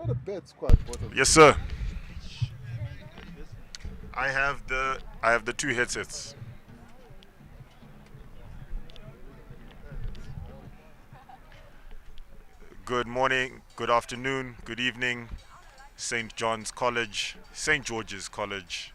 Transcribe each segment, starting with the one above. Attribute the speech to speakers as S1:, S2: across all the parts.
S1: a bad squad, both of them.
S2: Yes, sir. I have the two headsets. Good morning, good afternoon, good evening, St. John's College, St. George's College.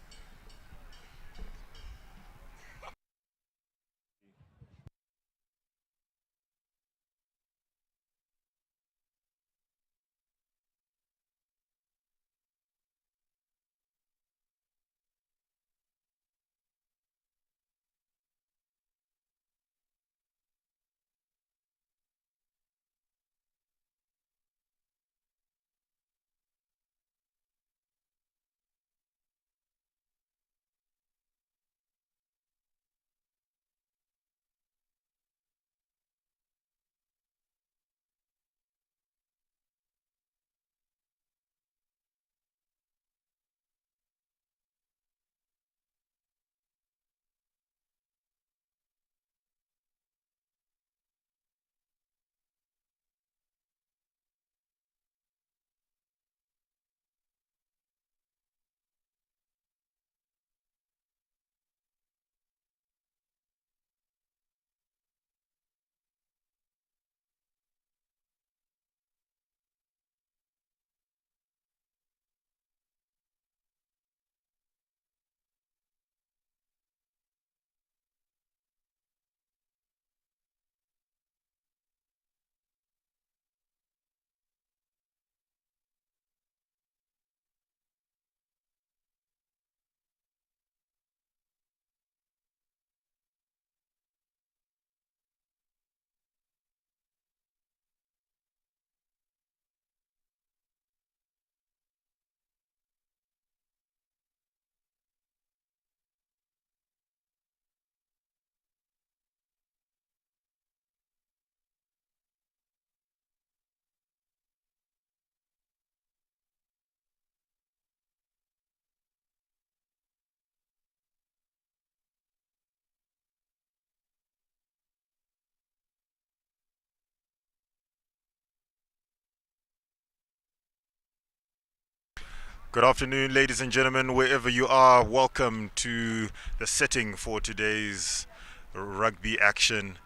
S2: Good afternoon, ladies and gentlemen, wherever you are. Welcome to the setting for today's rugby action.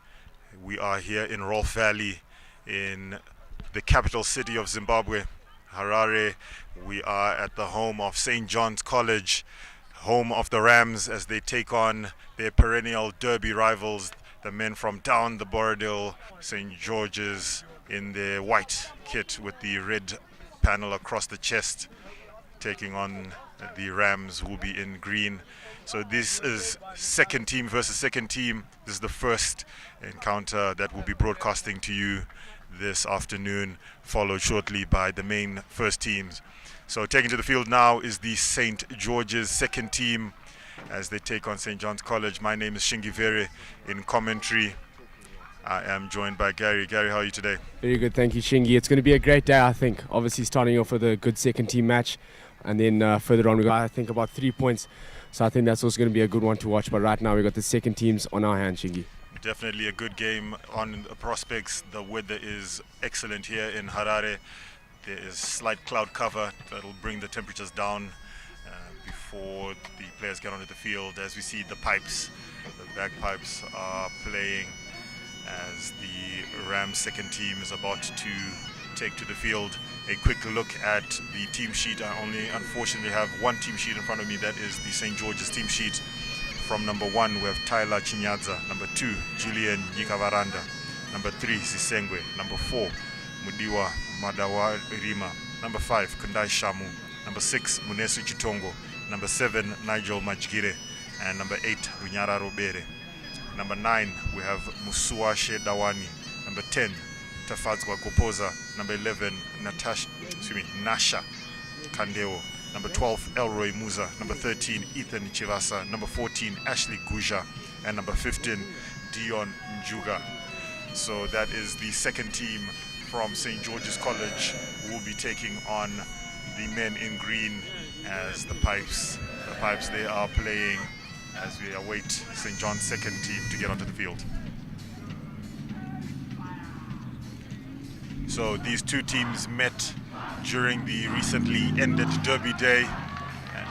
S2: We are here in Rolf Valley in the capital city of Zimbabwe, Harare. We are at the home of St. John's College, home of the Rams as they take on their perennial derby rivals, the men from down the Borodale, St. George's, in their white kit with the red panel across the chest, taking on the Rams, who will be in green. So this is second team versus second team. This is the first encounter that will be broadcasting to you this afternoon, followed shortly by the main first teams. So taking to the field now is the St. George's second team as they take on St. John's College. My name is Shingi Vere in commentary. I am joined by Gary. Gary, how are you today?
S3: Very good, thank you, Shingi. It's going to be a great day, I think. Obviously starting off with a good second team match. And then further on, we got, I think, about 3 points. So I think that's also going to be a good one to watch. But right now, we got the second teams on our hands, Shingi.
S2: Definitely a good game on the prospects. The weather is excellent here in Harare. There is slight cloud cover that will bring the temperatures down before the players get onto the field. As we see the pipes, the bagpipes are playing as the Rams second team is about to take to the field. A quick look at the team sheet. I only unfortunately have one team sheet in front of me. That is the St. George's team sheet. From number 1 we have Tyler Chinyadza, number 2 Julian Yikavaranda, number 3 Sisengwe, number 4 Mudiwa Madawa Rima, number 5 Kundai Shamu, number 6 Munesu Chitongo, number 7 Nigel Majgire, and number 8 Runyara Robere. Number 9 we have Musuashe Dawani, number 10 Tafadzwa Gopoza, number 11 Nasha Kandeo, number 12 Elroy Musa, number 13 Ethan Chivasa, number 14 Ashley Guja, and number 15 Dion Njuga. So that is the second team from St. George's College, who will be taking on the men in green as the pipes they are playing as we await St. John's second team to get onto the field. So these two teams met during the recently ended Derby Day,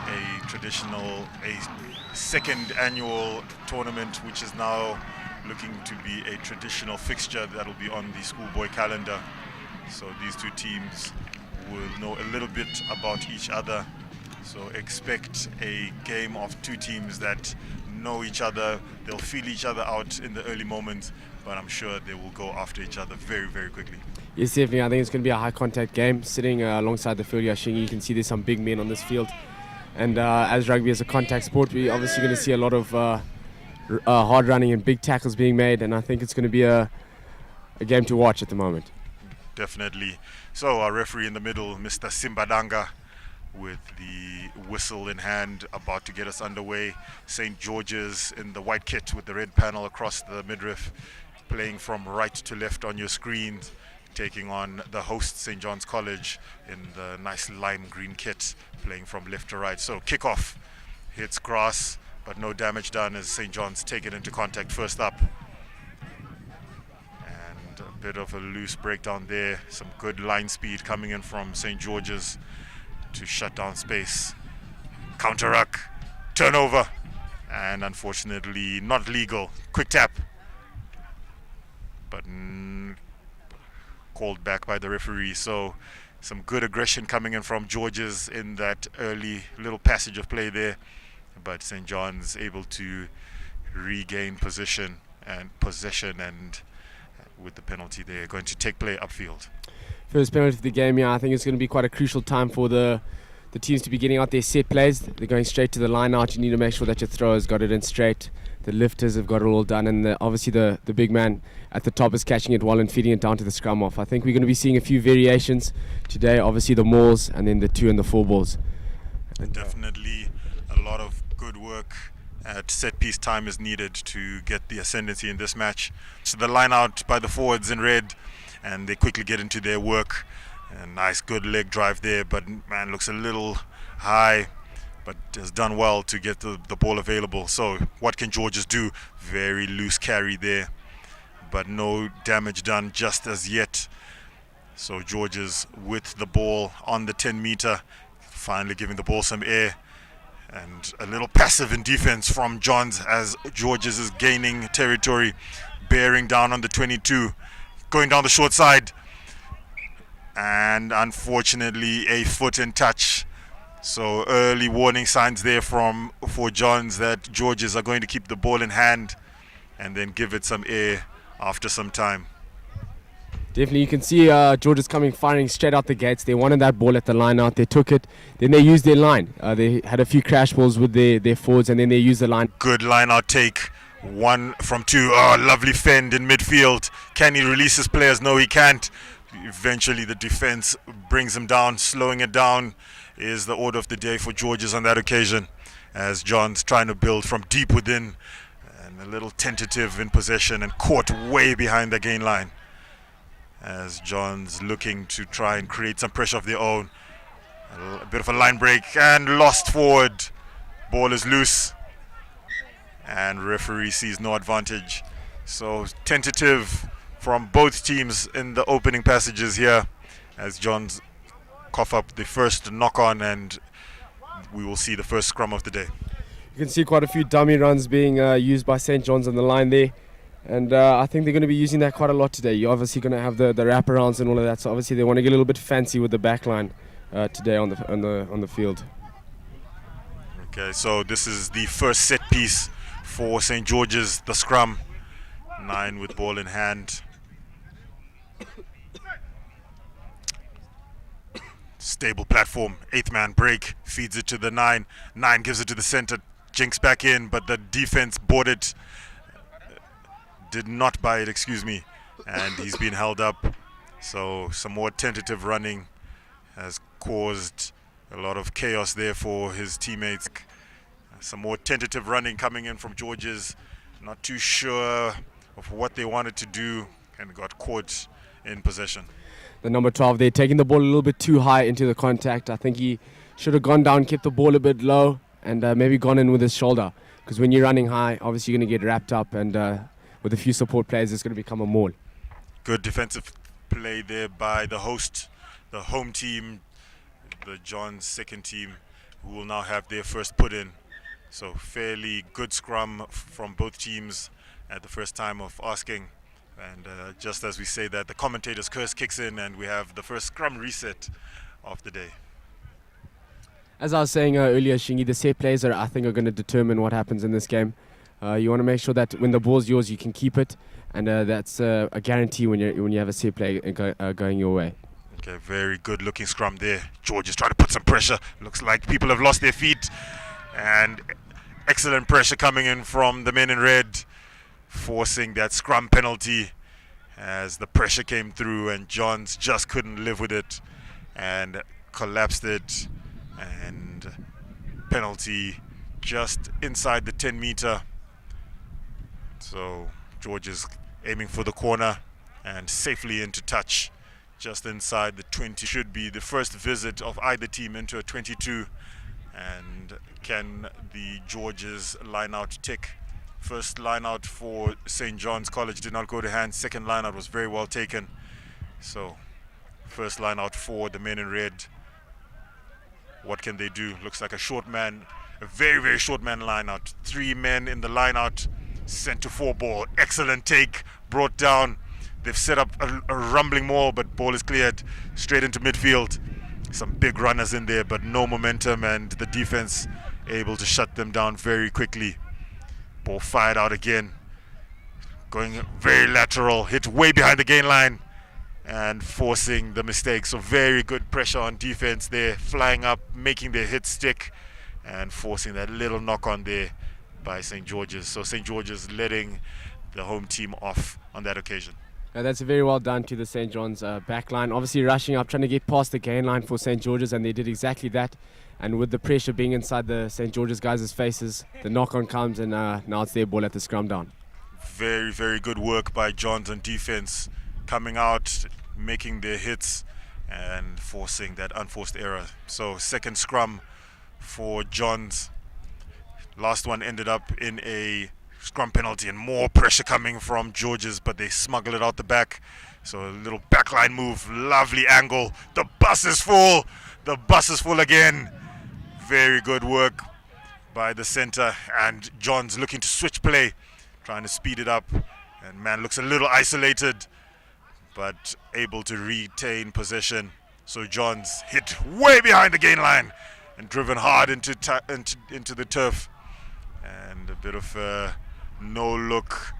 S2: a second annual tournament, which is now looking to be a traditional fixture that will be on the schoolboy calendar. So these two teams will know a little bit about each other. So expect a game of two teams that know each other. They'll feel each other out in the early moments, but I'm sure they will go after each other very, very quickly.
S3: Yes, definitely. I think it's going to be a high contact game. Sitting alongside the field, Yashingi, you can see there's some big men on this field. And as rugby is a contact sport, we're obviously going to see a lot of hard running and big tackles being made. And I think it's going to be a game to watch at the moment.
S2: Definitely. So our referee in the middle, Mr. Simbadanga, with the whistle in hand, about to get us underway. St. George's in the white kit with the red panel across the midriff, playing from right to left on your screens, taking on the host St. John's College in the nice lime green kit, playing from left to right. So kickoff hits grass, but no damage done as St. John's take it into contact first up. And a bit of a loose breakdown there. Some good line speed coming in from St. George's to shut down space. Counter-ruck, turnover, and unfortunately not legal. Quick tap, but called back by the referee. So some good aggression coming in from George's in that early little passage of play there, but St. John's able to regain possession and with the penalty they're going to take play upfield.
S3: First penalty of the game, yeah. I think it's going to be quite a crucial time for the teams to be getting out their set plays. They're going straight to the line out. You need to make sure that your throwers got it in straight. The lifters have got it all done, and obviously the big man at the top is catching it well and feeding it down to the scrum off. I think we're going to be seeing a few variations today. Obviously the mauls and then the 2 and the 4 balls.
S2: And definitely a lot of good work at set piece time is needed to get the ascendancy in this match. So the line out by the forwards in red, and they quickly get into their work. A nice good leg drive there, but man, looks a little high, but has done well to get the ball available. So what can Georges do? Very loose carry there, but no damage done just as yet. So Georges with the ball on the 10 meter, finally giving the ball some air, and a little passive in defense from Johns as Georges is gaining territory, bearing down on the 22, going down the short side, and unfortunately a foot in touch. So early warning signs there for Johns that Georges are going to keep the ball in hand and then give it some air after some time.
S3: Definitely, you can see Georges coming firing straight out the gates. They wanted that ball at the line out. They took it. Then they used their line. They had a few crash balls with their forwards, and then they used the line.
S2: Good line out take. 1 from 2. Oh, lovely fend in midfield. Can he release his players? No, he can't. Eventually the defense brings him down. Slowing it down is the order of the day for Georges on that occasion, as John's trying to build from deep within and a little tentative in possession and caught way behind the gain line, as John's looking to try and create some pressure of their own. A bit of a line break and lost forward. Ball is loose and referee sees no advantage. So tentative from both teams in the opening passages here, as Johns cough up the first knock on, and we will see the first scrum of the day.
S3: You can see quite a few dummy runs being used by St. John's on the line there, and I think they're going to be using that quite a lot today. You're obviously going to have the wraparounds and all of that, so obviously they want to get a little bit fancy with the back line today on the field.
S2: Okay, so this is the first set piece for St. George's, the scrum. 9 with ball in hand. Stable platform, 8th man break, feeds it to the 9. 9 gives it to the center, jinks back in, but the defense did not buy it, and he's been held up. So some more tentative running has caused a lot of chaos there for his teammates. Some more tentative running coming in from Georges, not too sure of what they wanted to do, and got caught in possession.
S3: The number 12 there, taking the ball a little bit too high into the contact. I think he should have gone down, kept the ball a bit low, and maybe gone in with his shoulder. Because when you're running high, obviously you're going to get wrapped up, and with a few support players, it's going to become a maul.
S2: Good defensive play there by the host the home team, the John's second team, who will now have their first put in. So fairly good scrum from both teams at the first time of asking. And just as we say that, the commentator's curse kicks in and we have the first scrum reset of the day.
S3: As I was saying earlier, Shingy, the set plays I think are going to determine what happens in this game. You want to make sure that when the ball's yours, you can keep it, and that's a guarantee when you have a set play going your way.
S2: Okay, very good looking scrum there. George is trying to put some pressure. Looks like people have lost their feet, and excellent pressure coming in from the men in red, forcing that scrum penalty as the pressure came through and Johns just couldn't live with it and collapsed it, and penalty just inside the 10 meter. So George is aiming for the corner and safely into touch just inside the 20. Should be the first visit of either team into a 22. And can the Georges line out tick? First line out for St. John's College did not go to hand. Second line out was very well taken. So first line out for the men in red. What can they do? Looks like a short man, a very, very short man line out. 3 men in the line out. Sent to 4 ball. Excellent take. Brought down. They've set up a rumbling maul, but ball is cleared straight into midfield. Some big runners in there, but no momentum, and the defense able to shut them down very quickly. Ball fired out again. Going very lateral. Hit way behind the gain line and forcing the mistake. So very good pressure on defense there. Flying up, making their hit stick and forcing that little knock on there by St. George's. So St. George's letting the home team off on that occasion.
S3: That's very well done to the St. John's back line. Obviously rushing up, trying to get past the gain line for St. George's, and they did exactly that. And with the pressure being inside the St. George's guys' faces, the knock-on comes, and now it's their ball at the scrum down.
S2: Very, very good work by Johns on defense, coming out, making their hits, and forcing that unforced error. So second scrum for Johns. Last one ended up in a scrum penalty and more pressure coming from George's, but they smuggle it out the back. So a little backline move, lovely angle. The bus is full. The bus is full again. Very good work by the center, and Johns looking to switch play, trying to speed it up. And man looks a little isolated, but able to retain possession. So Johns hit way behind the gain line and driven hard into the turf. And a bit of a no look,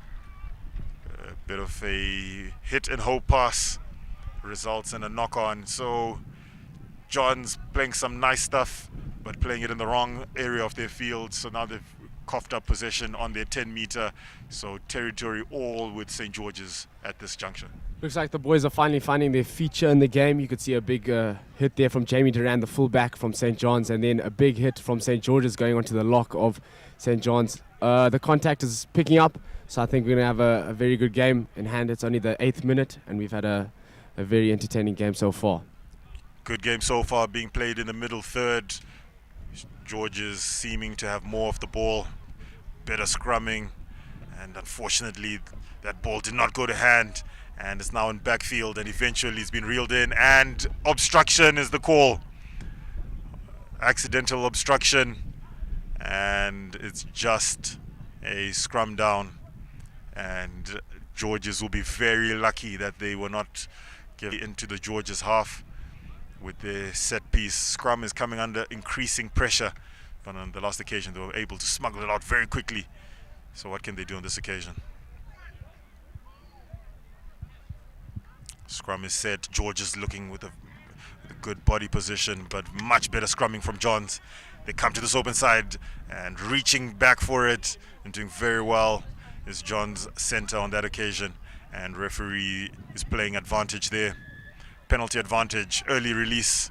S2: a bit of a hit and hope pass results in a knock on. So John's playing some nice stuff, but playing it in the wrong area of their field. So now they've coughed up possession on their 10 meter. So territory all with St. George's at this junction.
S3: Looks like the boys are finally finding their feature in the game. You could see a big hit there from Jamie Duran, the fullback from St. John's, and then a big hit from St. George's going onto the lock of St. John's. The contact is picking up, so I think we're going to have a very good game in hand. It's only the 8th minute, and we've had a very entertaining game so far.
S2: Good game so far, being played in the middle third. George's seeming to have more of the ball, better scrumming, and unfortunately that ball did not go to hand, and it's now in backfield, and eventually it's been reeled in, and obstruction is the call. Accidental obstruction, and it's just a scrum down, and George's will be very lucky that they were not given into the George's half with their set piece. Scrum is coming under increasing pressure, but on the last occasion they were able to smuggle it out very quickly. So what can they do on this occasion? Scrum is set. George is looking with a good body position, but much better scrumming from Johns. They come to this open side and reaching back for it and doing very well is Johns center on that occasion, and referee is playing advantage there. Penalty advantage, early release,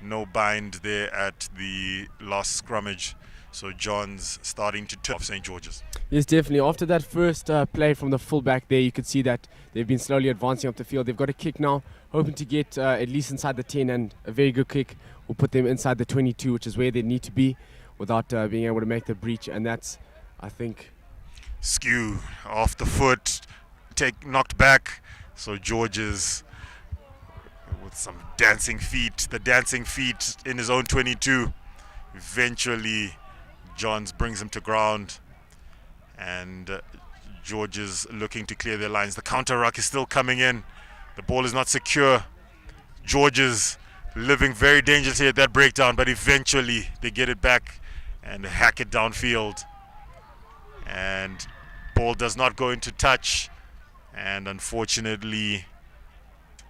S2: no bind there at the last scrummage. So John's starting to turn off St. George's.
S3: Yes, definitely. After that first play from the fullback there, you could see that they've been slowly advancing up the field. They've got a kick now, hoping to get at least inside the 10, and a very good kick will put them inside the 22, which is where they need to be without being able to make the breach. And that's, I think...
S2: Skew off the foot, knocked back. So George's with some dancing feet, the dancing feet in his own 22. Eventually, Johns brings him to ground, and George is looking to clear their lines. The counter ruck is still coming in. The ball is not secure. George is living very dangerously at that breakdown, but eventually they get it back and hack it downfield. And ball does not go into touch, and unfortunately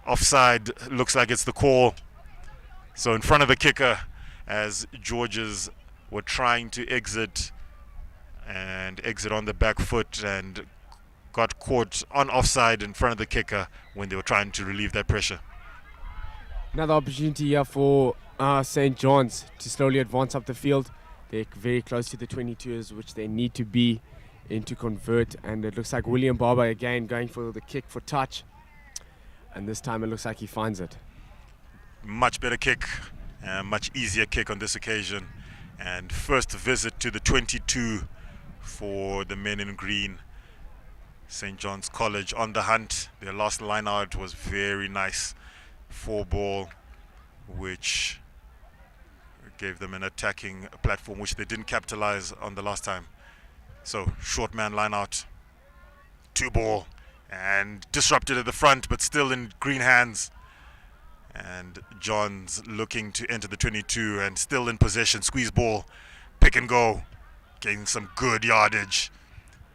S2: offside looks like it's the call. So in front of the kicker, as Georges were trying to exit on the back foot and got caught on offside in front of the kicker when they were trying to relieve that pressure.
S3: Another opportunity here for St. John's to slowly advance up the field. They're very close to the 22s, which they need to be in to convert. And it looks like William Barber again going for the kick for touch. And this time it looks like he finds it.
S2: Much better kick, much easier kick on this occasion. And first visit to the 22 for the men in green. St. John's College on the hunt. Their last line out was very nice. 4 ball, which gave them an attacking platform, which they didn't capitalize on the last time. So short man line out, 2 ball, and disrupted at the front, but still in green hands. And Johns looking to enter the 22 and still in possession. Squeeze ball, pick and go, getting some good yardage.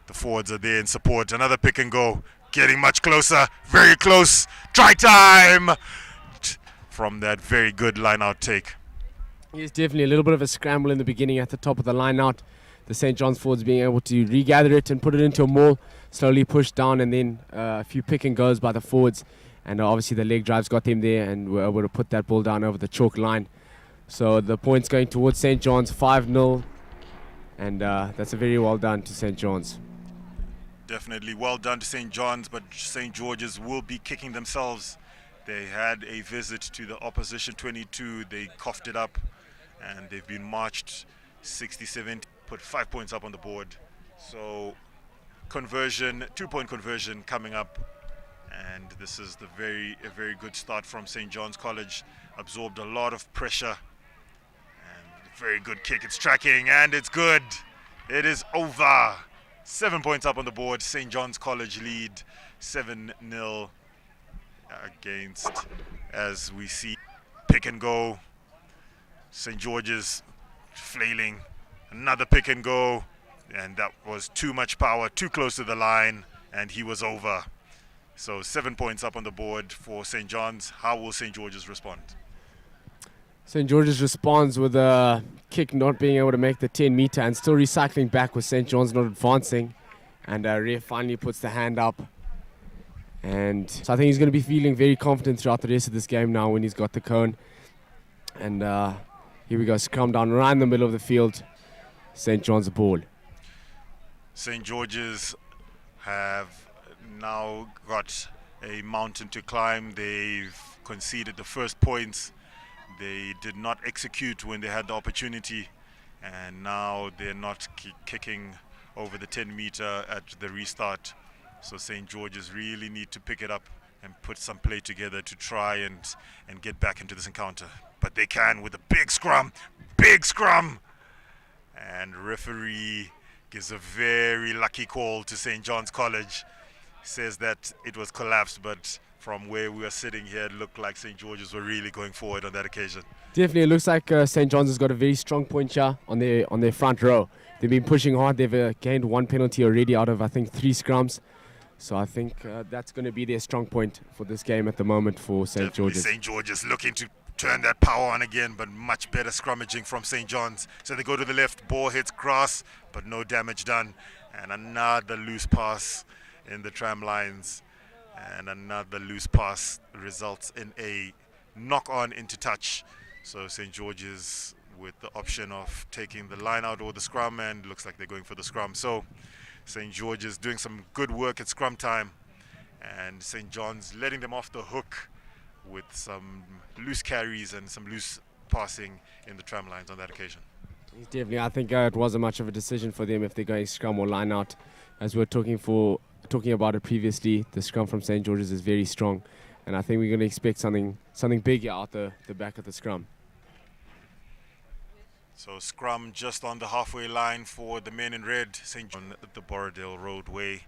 S2: The forwards are there in support. Another pick and go, getting much closer, very close. Try time from that very good line out take.
S3: Yes, definitely a little bit of a scramble in the beginning at the top of the line out. The St. John's forwards being able to regather it and put it into a maul, slowly push down, and then a few pick and goes by the forwards. And obviously the leg drives got them there and were able to put that ball down over the chalk line. So the points going towards St. John's, 5-0. And that's a very well done to St. John's.
S2: Definitely well done to St. John's, but St. George's will be kicking themselves. They had a visit to the opposition 22. They coughed it up, and they've been marched 67, put 5 points up on the board. So conversion, 2-point conversion coming up. And this is a very good start from St. John's College. Absorbed a lot of pressure. And very good kick. It's tracking, and it's good. It is over. 7 points up on the board. St. John's College lead 7-0 against, as we see, pick and go. St. George's flailing. Another pick and go. And that was too much power, too close to the line, and he was over. So 7 points up on the board for St. John's. How will St. George's respond?
S3: St. George's responds with a kick not being able to make the 10-meter and still recycling back with St. John's not advancing. And Ref finally puts the hand up. And so I think he's going to be feeling very confident throughout the rest of this game now when he's got the cone. And here we go, scrum down right in the middle of the field. St. John's ball.
S2: St. George's have now got a mountain to climb. They've conceded the first points. They did not execute when they had the opportunity, and now they're not kicking over the 10-meter at the restart. So St. George's really need to pick it up and put some play together to try and get back into this encounter. But they can with a big scrum, and referee gives a very lucky call to St. John's College. Says that it was collapsed, but from where we were sitting here, it looked like St. George's were really going forward on that occasion.
S3: Definitely, it looks like St. John's has got a very strong point here on their front row. They've been pushing hard. They've gained 1 penalty already out of, I think, 3 scrums. So I think that's going to be their strong point for this game at the moment for St. George's.
S2: St. George's looking to turn that power on again, but much better scrummaging from St. John's. So they go to the left, ball hits grass, but no damage done. And another loose pass in the tram lines, and another loose pass results in a knock-on into touch. So St. George's with the option of taking the line out or the scrum, and looks like they're going for the scrum. So St. George's doing some good work at scrum time, and St. John's letting them off the hook with some loose carries and some loose passing in the tram lines on that occasion.
S3: Definitely, I think it wasn't much of a decision for them if they're going scrum or line out. As we were talking about it previously, the scrum from St. George's is very strong, and I think we're going to expect something big out the back of the scrum.
S2: So scrum just on the halfway line for the men in red, St. John at the Borrowdale Roadway.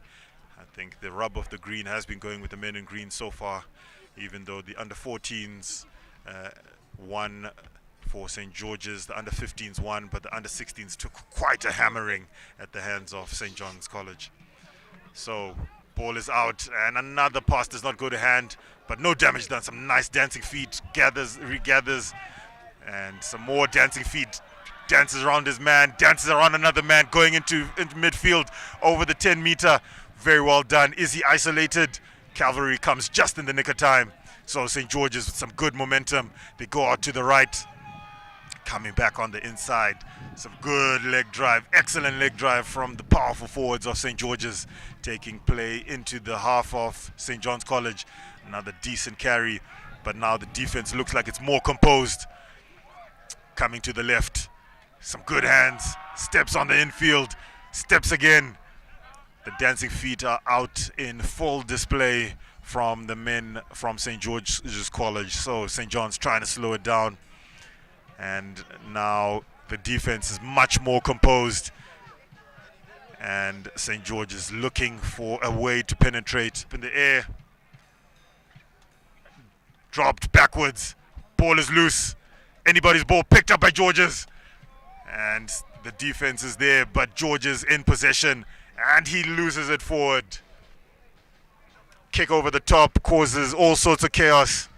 S2: I think the rub of the green has been going with the men in green so far, even though the under 14s won for St. George's, the under 15s won, but the under 16s took quite a hammering at the hands of St. John's College. So ball is out, and another pass does not go to hand, but no damage done. Some nice dancing feet, regathers, and some more dancing feet. Dances around his man, dances around another man, going into midfield over the 10-meter. Very well done. Is he isolated? Cavalry comes just in the nick of time. So St. George's with some good momentum. They go out to the right, coming back on the inside. Some good leg drive, excellent leg drive from the powerful forwards of St. George's, taking play into the half of St. John's College. Another decent carry, but now the defense looks like it's more composed. Coming to the left. Some good hands, steps on the infield, steps again. The dancing feet are out in full display from the men from St. George's College. So St. John's trying to slow it down. And now the defense is much more composed. And St. George is looking for a way to penetrate in the air. Dropped backwards, ball is loose. Anybody's ball picked up by George's. And the defense is there, but George is in possession, and he loses it forward. Kick over the top causes all sorts of chaos,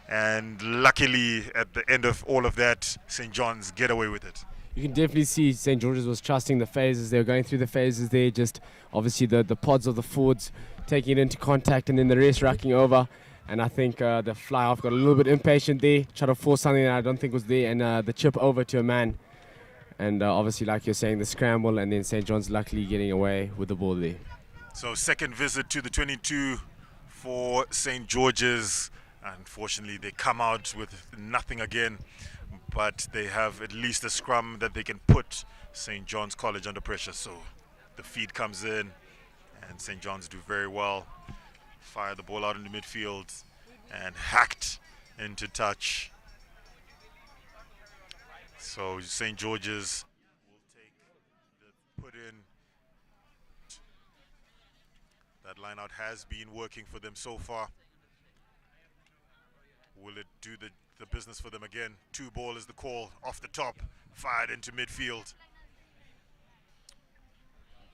S2: and luckily at the end of all of that, St. John's get away with it.
S3: You can definitely see St. George's was trusting the phases. They were going through the phases there, just obviously the pods of the forwards taking it into contact, and then the rest racking over. And I think the fly-off got a little bit impatient there, tried to force something that I don't think was there, and the chip over to a man. And obviously, like you're saying, the scramble, and then St. John's luckily getting away with the ball there.
S2: So second visit to the 22 for St. George's. Unfortunately, they come out with nothing again, but they have at least a scrum that they can put St. John's College under pressure. So the feed comes in, and St. John's do very well. Fire the ball out into midfield, and hacked into touch. So St. George's will take the put in. That line out has been working for them so far. Will it do the business for them again? 2 ball is the call, off the top, fired into midfield.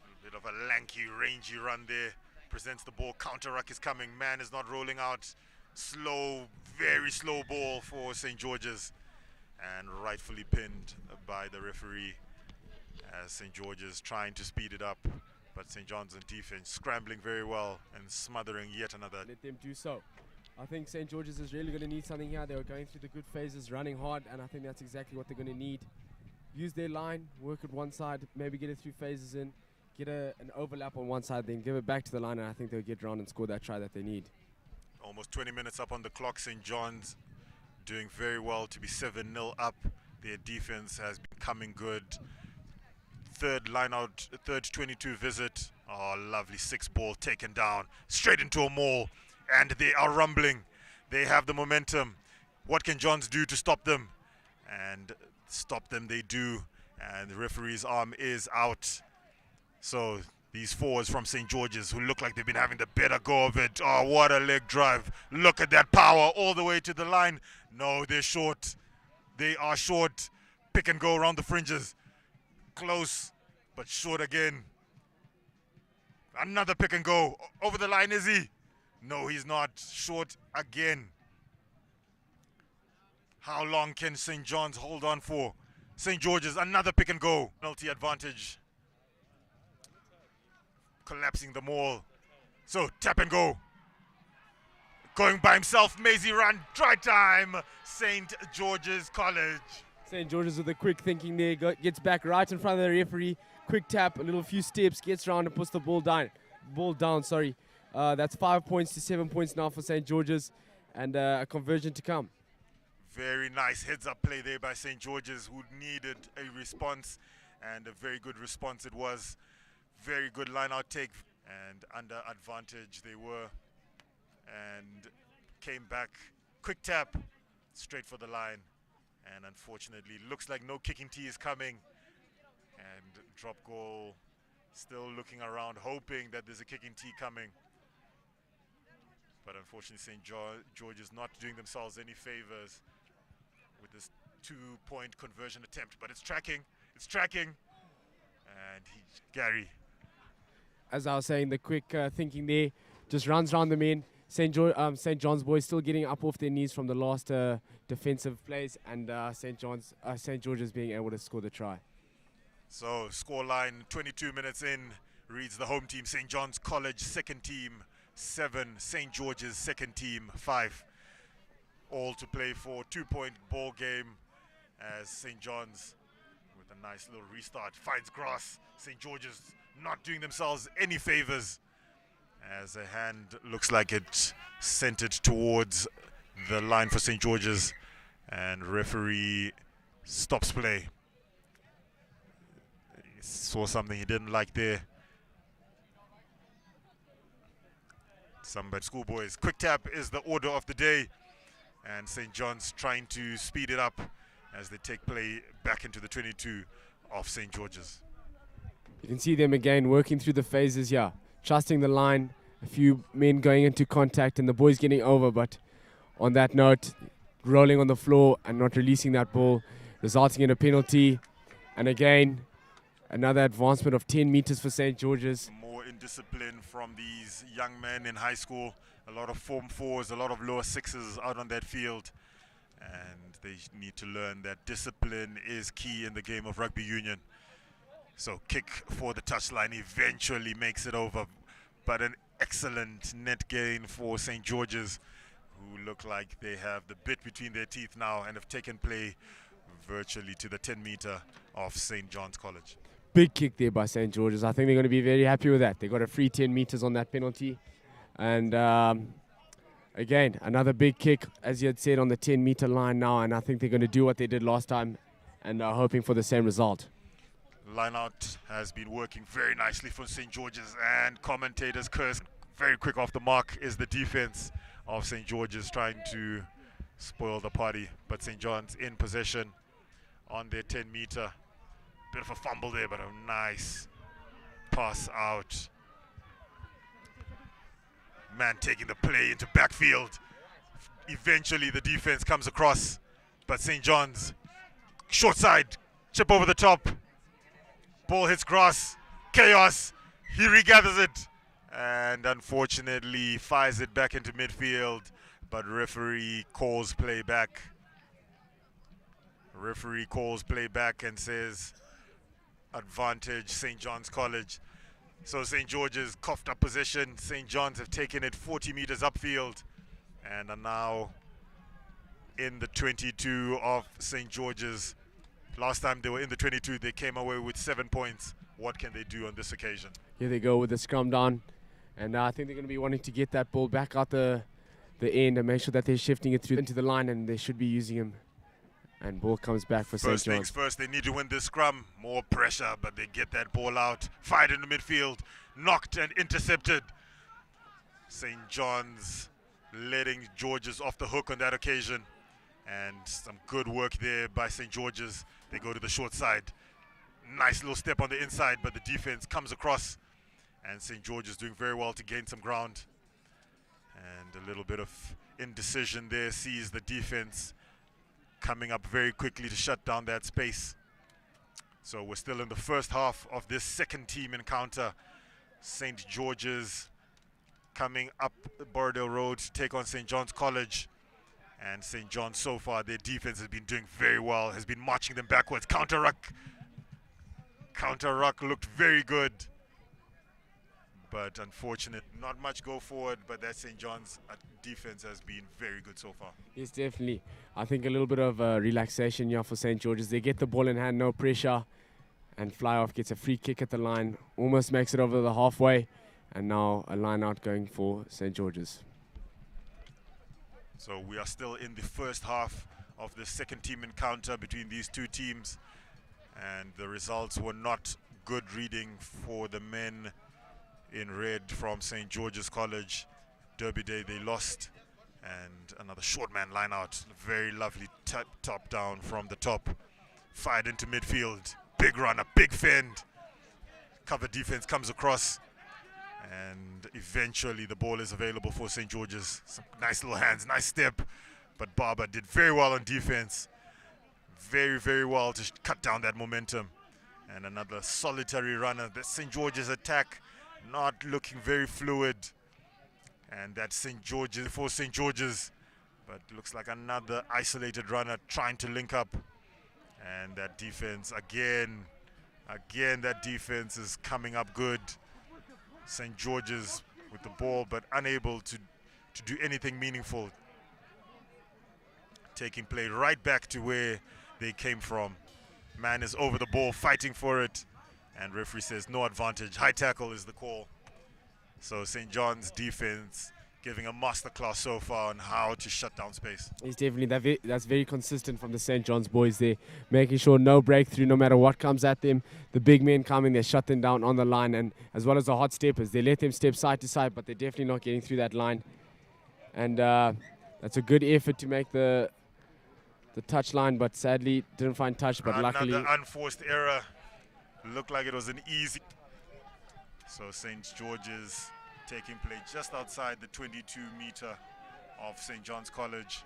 S2: A bit of a lanky, rangy run there. Presents the ball, counter ruck is coming. Man is not rolling out. Slow, very slow ball for St. George's. And rightfully pinned by the referee as St. George's trying to speed it up, but St. John's in defense scrambling very well and smothering yet another.
S3: Let them do so. I think St. George's is really going to need something here. They were going through the good phases, running hard, and I think that's exactly what they're going to need. Use their line, work at one side, maybe get it through phases in, get an overlap on one side, then give it back to the line, and I think they'll get around and score that try that they need.
S2: Almost 20 minutes up on the clock. St. John's doing very well to be 7-0 up. Their defense has been coming good. Third 22 visit. Oh, lovely 6 ball taken down straight into a maul, and they are rumbling. They have the momentum. What can Johns do to stop them? And stop them they do, and the referee's arm is out. So these forwards from St. George's, who look like they've been having the better go of it. Oh, what a leg drive. Look at that power all the way to the line. No, they're short. They are short. Pick and go around the fringes. Close, but short again. Another pick and go. Over the line, is he? No, he's not. Short again. How long can St. John's hold on for? St. George's, another pick and go. Penalty advantage. Collapsing the maul. So tap and go. Going by himself, Maisie run, try time. St. George's College.
S3: St. George's with a quick thinking there, gets back right in front of the referee. Quick tap, a little few steps, gets around and puts the ball down. That's 5 points to 7 points now for St. George's, and a conversion to come.
S2: Very nice heads-up play there by St. George's, who needed a response, and a very good response it was. Very good line-out take, and under advantage they were. And came back, quick tap, straight for the line. And unfortunately, looks like no kicking tee is coming. And drop goal, still looking around, hoping that there's a kicking tee coming. But unfortunately, St. George is not doing themselves any favors with this 2-point conversion attempt. But it's tracking. And Gary.
S3: As I was saying, the quick thinking there, just runs around the men. St. John's boys still getting up off their knees from the last defensive plays, and St. George's being able to score the try.
S2: So scoreline 22 minutes in reads the home team St. John's College second team 7, St. George's second team 5. All to play for 2-point ball game as St. John's with a nice little restart finds grass. St. George's not doing themselves any favors as a hand looks like it sent it towards the line for St. George's, and referee stops play. He saw something he didn't like there. Schoolboys, quick tap is the order of the day, and St. John's trying to speed it up as they take play back into the 22 of St. George's.
S3: You can see them again working through the phases here, trusting the line, a few men going into contact and the boys getting over, but on that note, rolling on the floor and not releasing that ball, resulting in a penalty. And again, another advancement of 10 meters for St. George's.
S2: More indiscipline from these young men in high school. A lot of Form 4s, a lot of lower 6s out on that field. And they need to learn that discipline is key in the game of rugby union. So kick for the touchline eventually makes it over. But an excellent net gain for St. George's, who look like they have the bit between their teeth now and have taken play virtually to the 10-meter of St. John's College.
S3: Big kick there by St. George's. I think they're going to be very happy with that. They got a free 10 meters on that penalty. And again, another big kick, as you had said, on the 10-meter line now. And I think they're going to do what they did last time and are hoping for the same result.
S2: Line out has been working very nicely for St. George's, and commentators curse. Very quick off the mark is the defense of St. George's, trying to spoil the party. But St. John's in possession on their 10-meter. Bit of a fumble there, but a nice pass out. Man taking the play into backfield. Eventually the defense comes across, but St. John's short side, chip over the top. Ball hits grass, chaos. He regathers it and unfortunately fires it back into midfield, but referee calls play back. Referee calls play back and says advantage St. John's College. So St. George's coughed up possession. St. John's have taken it 40 meters upfield and are now in the 22 of St. George's. Last time they were in the 22, they came away with 7 points. What can they do on this occasion?
S3: Here they go with the scrum down. And I think they're going to be wanting to get that ball back out the end and make sure that they're shifting it through into the line, and they should be using him. And ball comes back for St. John's.
S2: First things first, they need to win this scrum. More pressure, but they get that ball out. Fired in the midfield, knocked and intercepted. St. John's letting George's off the hook on that occasion. And some good work there by St. George's. They go to the short side. Nice little step on the inside, but the defense comes across. And St. George's doing very well to gain some ground. And a little bit of indecision there sees the defense coming up very quickly to shut down that space. So we're still in the first half of this second team encounter. St. George's coming up Borrowdale Road to take on St. John's College. And St. John's so far, their defense has been doing very well, has been marching them backwards. Counter-ruck looked very good. But unfortunate, not much go forward, but that St. John's defense has been very good so far.
S3: Yes, definitely. I think a little bit of relaxation here for St. George's. They get the ball in hand, no pressure, and fly off gets a free kick at the line, almost makes it over the halfway, and now a line out going for St. George's.
S2: So we are still in the first half of the second team encounter between these two teams, and the results were not good reading for the men in red from St. George's College. Derby Day, they lost And another short man line out. Very lovely top down from the top. Fired into midfield. Big runner, big fend. Cover defense comes across. And eventually the ball is available for St. George's. Some nice little hands, nice step. But Barber did very well on defense. Very, very well to cut down that momentum. And another solitary runner. The St. George's attack not looking very fluid. And that's St. George's for St. George's. But looks like another isolated runner trying to link up. And that defense, again, that defense is coming up good. St. George's with the ball, but unable to do anything meaningful. Taking play right back to where they came from. Man is over the ball, fighting for it. And referee says no advantage. High tackle is the call. So St. John's defense giving a masterclass so far on how to shut down space.
S3: He's definitely that's very consistent from the St. John's boys there, making sure no breakthrough, no matter what comes at them. The big men coming, they shut them down on the line, and as well as the hot steppers, they let them step side to side, but they're definitely not getting through that line. And that's a good effort to make the touch line, but sadly didn't find touch. But luckily,
S2: another unforced error. Looked like it was an easy. So St. George's taking play just outside the 22-meter of St. John's College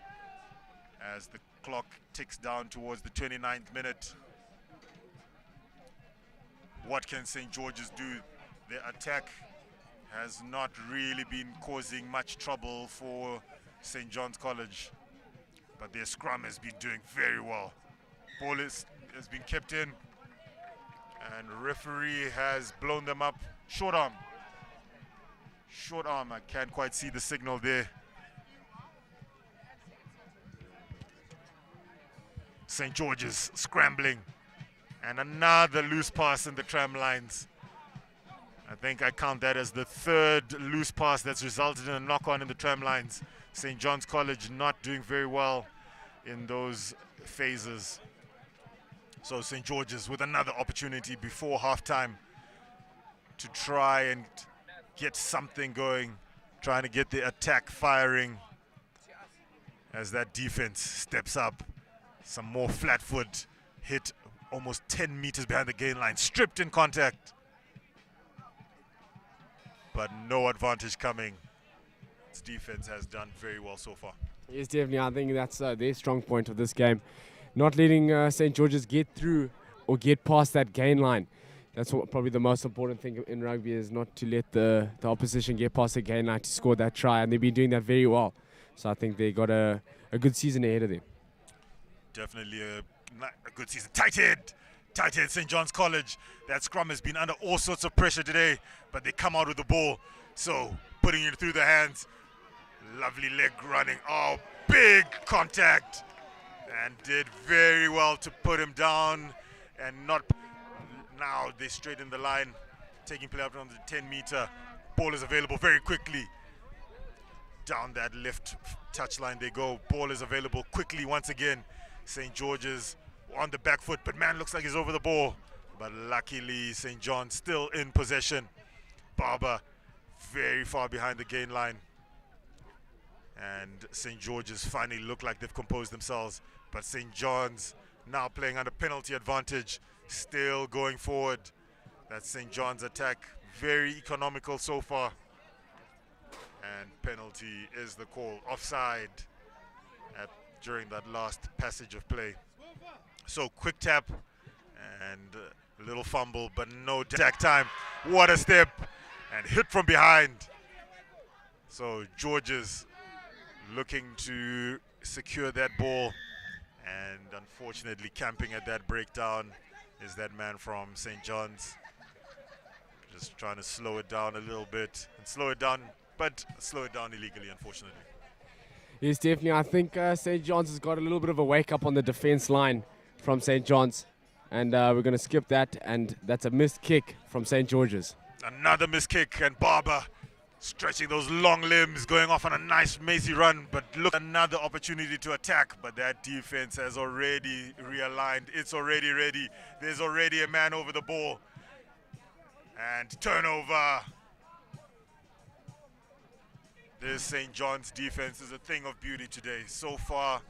S2: as the clock ticks down towards the 29th minute. What can St. George's do? Their attack has not really been causing much trouble for St. John's College, but their scrum has been doing very well. Ball has been kept in, and referee has blown them up. Short arm. Short arm, I can't quite see the signal there. St. George's scrambling. And another loose pass in the tram lines. I think I count that as the third loose pass that's resulted in a knock-on in the tram lines. St. John's College not doing very well in those phases. So St. George's with another opportunity before halftime to try and get something going, trying to get the attack firing as that defense steps up. Some more flat foot hit almost 10 meters behind the gain line, stripped in contact. But no advantage coming. Its defense has done very well so far.
S3: Yes, definitely. I think that's their strong point of this game. Not letting St. George's get through or get past that gain line. That's probably the most important thing in rugby, is not to let the opposition get past the gain line to score that try, and they've been doing that very well. So I think they got a good season ahead of them.
S2: Definitely a good season. Tight head St. John's College. That scrum has been under all sorts of pressure today, but they come out with the ball. So putting it through the hands. Lovely leg running. Oh, big contact. And did very well to put him down and not. Now they straighten the line, taking play up on the 10-meter. Ball is available very quickly. Down that left touchline they go. Ball is available quickly once again. St. George's on the back foot, but man looks like he's over the ball. But luckily St. John still in possession. Barber very far behind the gain line. And St. George's finally look like they've composed themselves. But St. John's now playing under penalty advantage. Still going forward. That's St. John's attack. Very economical so far. And penalty is the call. Offside during that last passage of play. So quick tap and a little fumble, but no attack time. What a step. And hit from behind. So George's looking to secure that ball. And unfortunately camping at that breakdown is that man from St. John's. Just trying to slow it down a little bit and slow it down, but slow it down illegally, unfortunately.
S3: Yes, definitely. I think St. John's has got a little bit of a wake up on the defense line from St. John's, and we're going to skip that, and that's a missed kick from St. George's.
S2: Another missed kick, and Barber stretching those long limbs, going off on a nice Macy run, but look, another opportunity to attack, but that defense has already realigned. It's already ready. There's already a man over the ball. And turnover. This St. John's defense is a thing of beauty today. So far,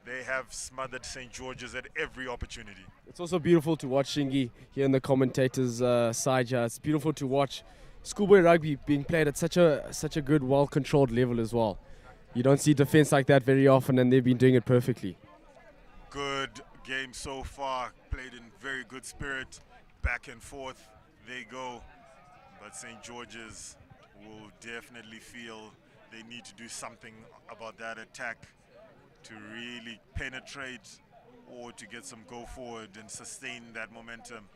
S2: they have smothered St. George's at every opportunity.
S3: It's also beautiful to watch Shingi here in the commentators' side. Yeah, it's beautiful to watch schoolboy rugby being played at such a good, well-controlled level as well. You don't see defense like that very often, and they've been doing it perfectly.
S2: Good game so far, played in very good spirit, back and forth they go, but St. George's will definitely feel they need to do something about that attack to really penetrate or to get some go forward and sustain that momentum.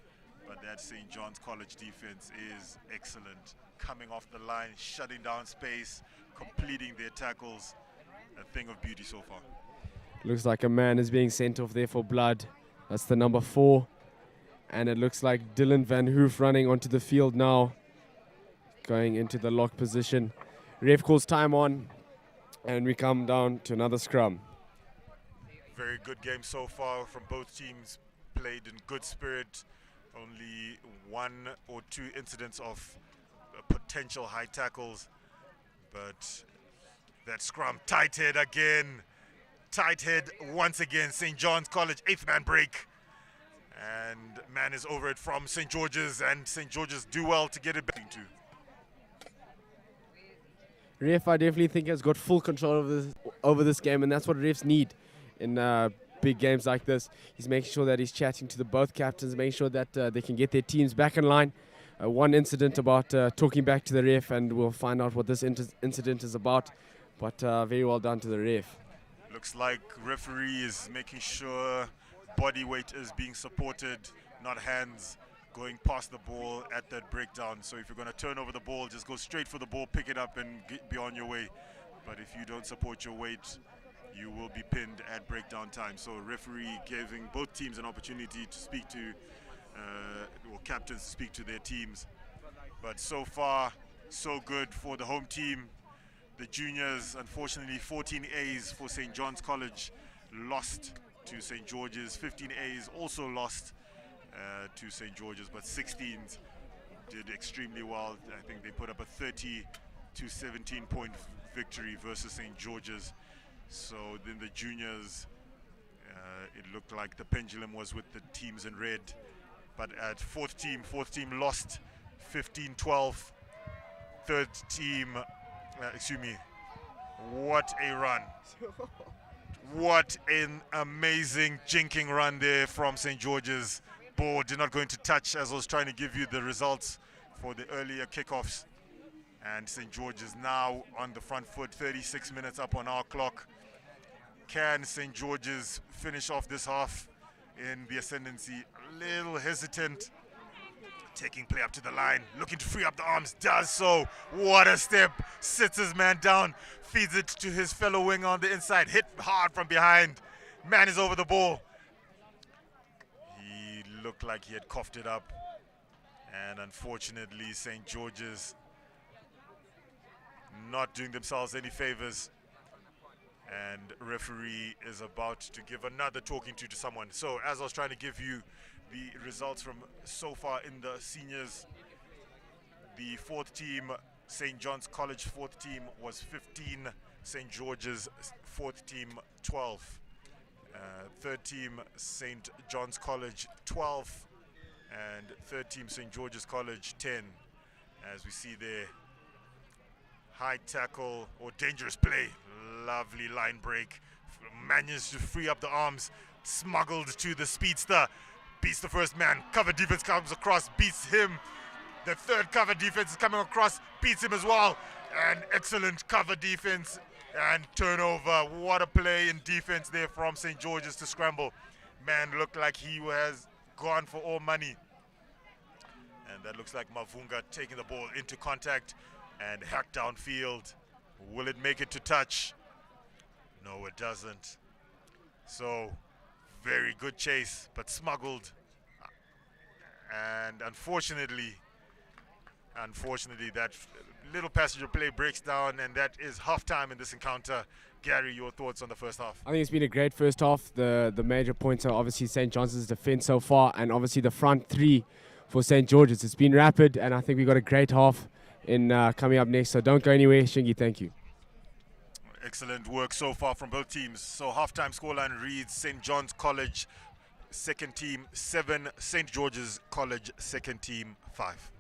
S2: But that St. John's College defense is excellent, coming off the line, shutting down space, completing their tackles. A thing of beauty so far.
S3: Looks like a man is being sent off there for blood. That's the number 4. And it looks like Dylan Van Hoof running onto the field now, going into the lock position. Ref calls time on, and we come down to another scrum.
S2: Very good game so far from both teams, played in good spirit. Only 1 or 2 incidents of potential high tackles, but that scrum, tight head again. Tight head once again. St. John's College, 8th man break. And man is over it from St. George's, and St. George's do well to get it back to.
S3: Ref, I definitely think, has got full control over this game, and that's what refs need in big games like this. He's making sure that he's chatting to both captains, making sure that they can get their teams back in line. One incident about talking back to the ref, and we'll find out what this incident is about. But very well done to the ref.
S2: Looks like referee is making sure body weight is being supported, not hands going past the ball at that breakdown. So if you're going to turn over the ball, just go straight for the ball, pick it up and be on your way. But if you don't support your weight, you will be pinned at breakdown time. So referee giving both teams an opportunity to speak to, or captains to speak to their teams. But so far, so good for the home team. The juniors, unfortunately, 14 A's for St. John's College, lost to St. George's. 15 A's also lost to St. George's, but 16s did extremely well. I think they put up a 30-17 point victory versus St. George's. So then the juniors, it looked like the pendulum was with the teams in red. But at fourth team lost 15-12. Third team, what a run. What an amazing jinking run there from St. George's. Ball did not go into touch as I was trying to give you the results for the earlier kickoffs. And St. George's now on the front foot, 36 minutes up on our clock. Can St. George's finish off this half in the ascendancy? A little hesitant. Taking play up to the line, looking to free up the arms, does so. What a step, sits his man down, feeds it to his fellow winger on the inside, hit hard from behind. Man is over the ball. He looked like he had coughed it up. And unfortunately, St. George's not doing themselves any favors. And referee is about to give another talking to someone. So as I was trying to give you the results from so far in the seniors, the fourth team, St. John's College fourth team was 15, St. George's fourth team 12. Third team, St. John's College 12, and third team, St. George's College 10. As we see there, high tackle or dangerous play, lovely line break, managed to free up the arms, smuggled to the speedster, beats the first man, cover defense comes across, beats him. The third cover defense is coming across, beats him as well. And excellent cover defense and turnover. What a play in defense there from St. George's to scramble. Man looked like he has gone for all money. And that looks like Mavunga taking the ball into contact and hacked downfield. Will it make it to touch? No, it doesn't. So, very good chase, but smuggled. And unfortunately, that little passenger play breaks down, and that is halftime in this encounter. Gary, your thoughts on the first half?
S3: I think it's been a great first half. The major points are obviously St. John's defense so far, and obviously the front three for St. George's. It's been rapid, and I think we got a great half in coming up next. So don't go anywhere. Shingi, thank you.
S2: Excellent work so far from both teams. So halftime scoreline reads St. John's College second team 7, St. George's College second team 5.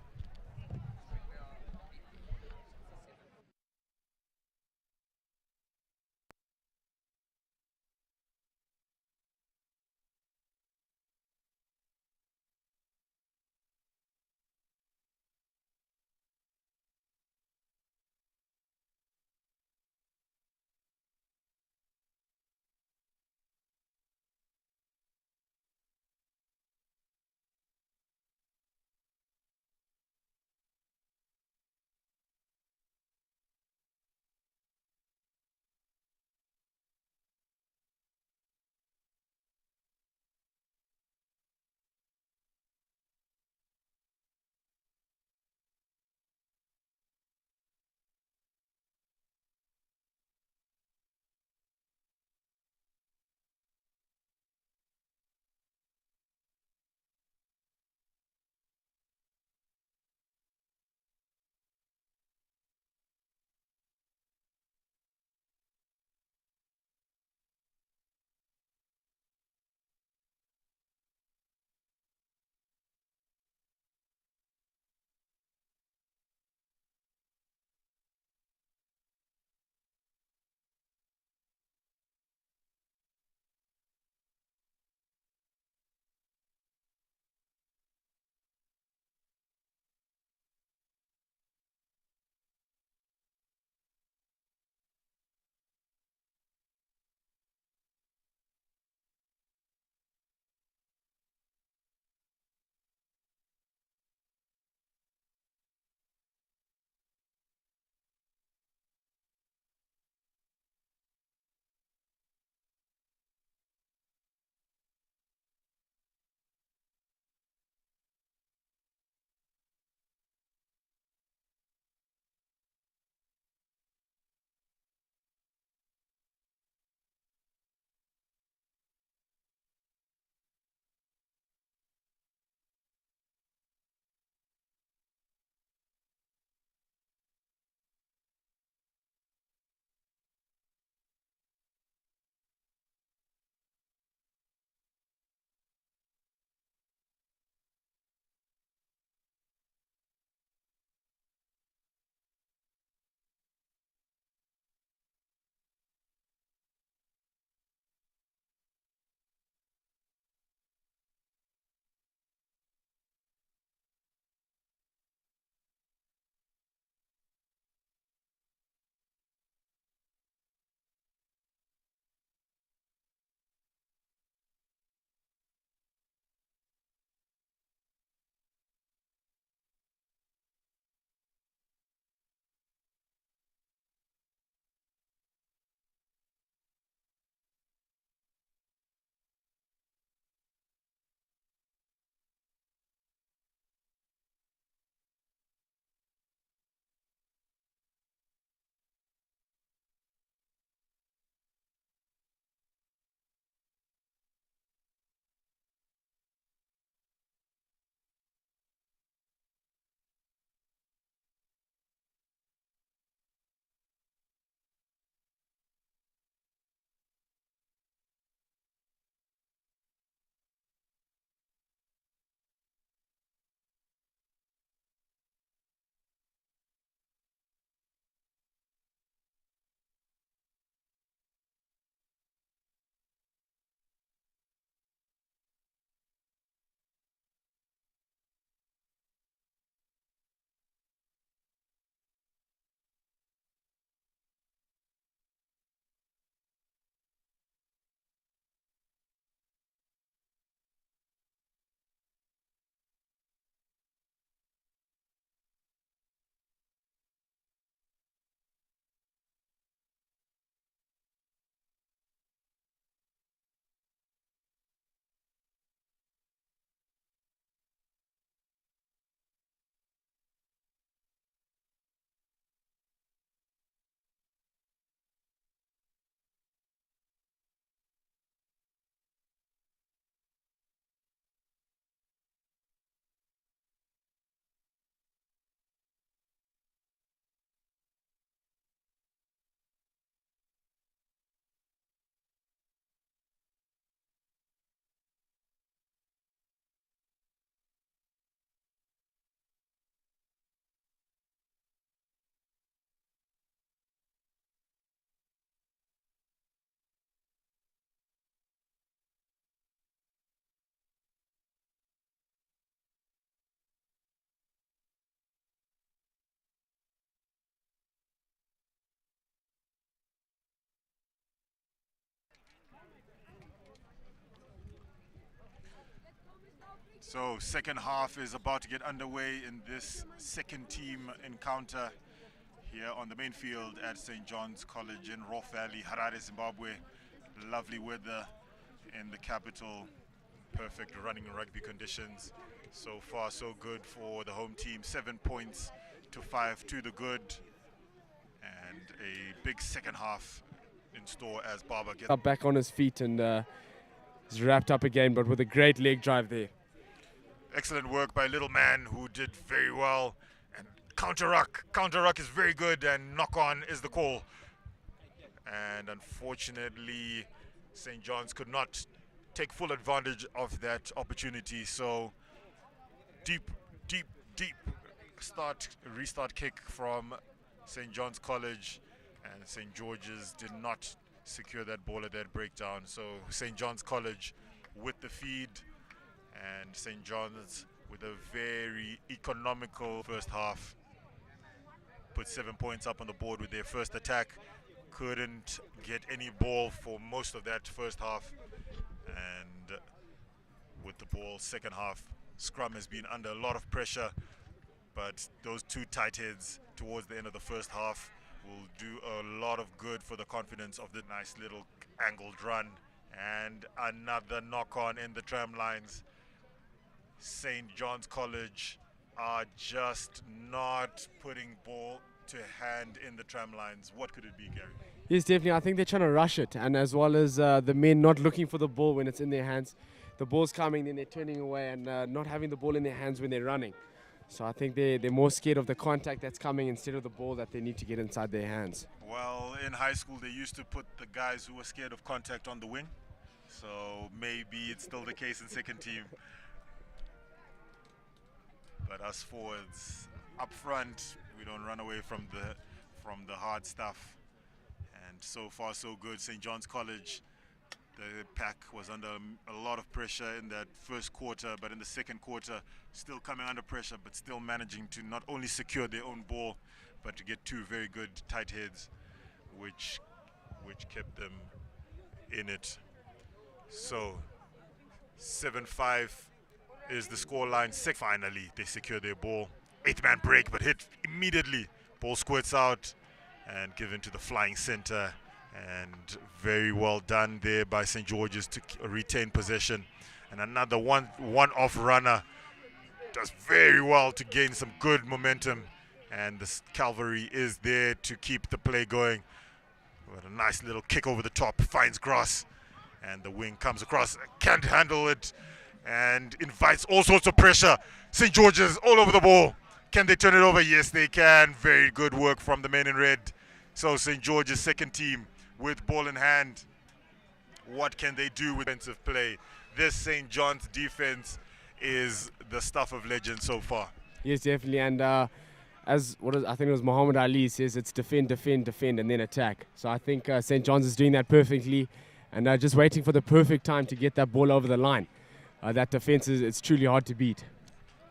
S2: So second half is about to get underway in this second team encounter here on the main field at St. John's College in Rough Valley, Harare, Zimbabwe. Lovely weather in the capital, perfect running rugby conditions. So far so good for the home team, 7 points to 5 to the good, and a big second half in store as Barber gets
S3: Up back on his feet and is wrapped up again, but with a great leg drive there.
S2: excellent work by Little Man, who did very well. And counter ruck is very good, and knock on is the call. And unfortunately, St. John's could not take full advantage of that opportunity. So deep restart kick from St. John's College, and St. George's did not secure that ball at that breakdown. So St. John's College with the feed, and St. John's with a very economical first half. Put 7 points up on the board with their first attack. Couldn't get any ball for most of that first half, and with the ball second half, scrum has been under a lot of pressure, but those two tight heads towards the end of the first half will do a lot of good for the confidence of the nice little angled run. And another knock on in the tram lines. St. John's College are just not putting ball to hand in the tram lines. What could it be, Gary?
S3: Yes, definitely. I think they're trying to rush it, and as well as the men not looking for the ball when it's in their hands. The ball's coming, then they're turning away and not having the ball in their hands when they're running. So I think they're more scared of the contact that's coming instead of the ball that they need to get inside their hands.
S2: Well, in high school, they used to put the guys who were scared of contact on the wing. So maybe it's still the case in second team. But us forwards, up front, we don't run away from the hard stuff. And so far, so good. St. John's College, the pack was under a lot of pressure in that first quarter, but in the second quarter, still coming under pressure, but still managing to not only secure their own ball, but to get two very good tight heads, which kept them in it. So 7-5 is the scoreline. Finally, they secure their ball. 8-man break, but hit immediately. Ball squirts out and given to the flying center. And very well done there by St. George's to retain possession. And another one-off runner does very well to gain some good momentum. And the cavalry is there to keep the play going. With a nice little kick over the top, finds grass. And the wing comes across, can't handle it, and invites all sorts of pressure. St. George's all over the ball. Can they turn it over? Yes, they can. Very good work from the men in red. So St. George's second team with ball in hand. What can they do with defensive play? This St. John's defense is the stuff of legend so far.
S3: Yes, definitely. And I think it was Muhammad Ali says, it's defend, defend, defend, and then attack. So I think St. John's is doing that perfectly, and just waiting for the perfect time to get that ball over the line. That defense it's truly hard to beat.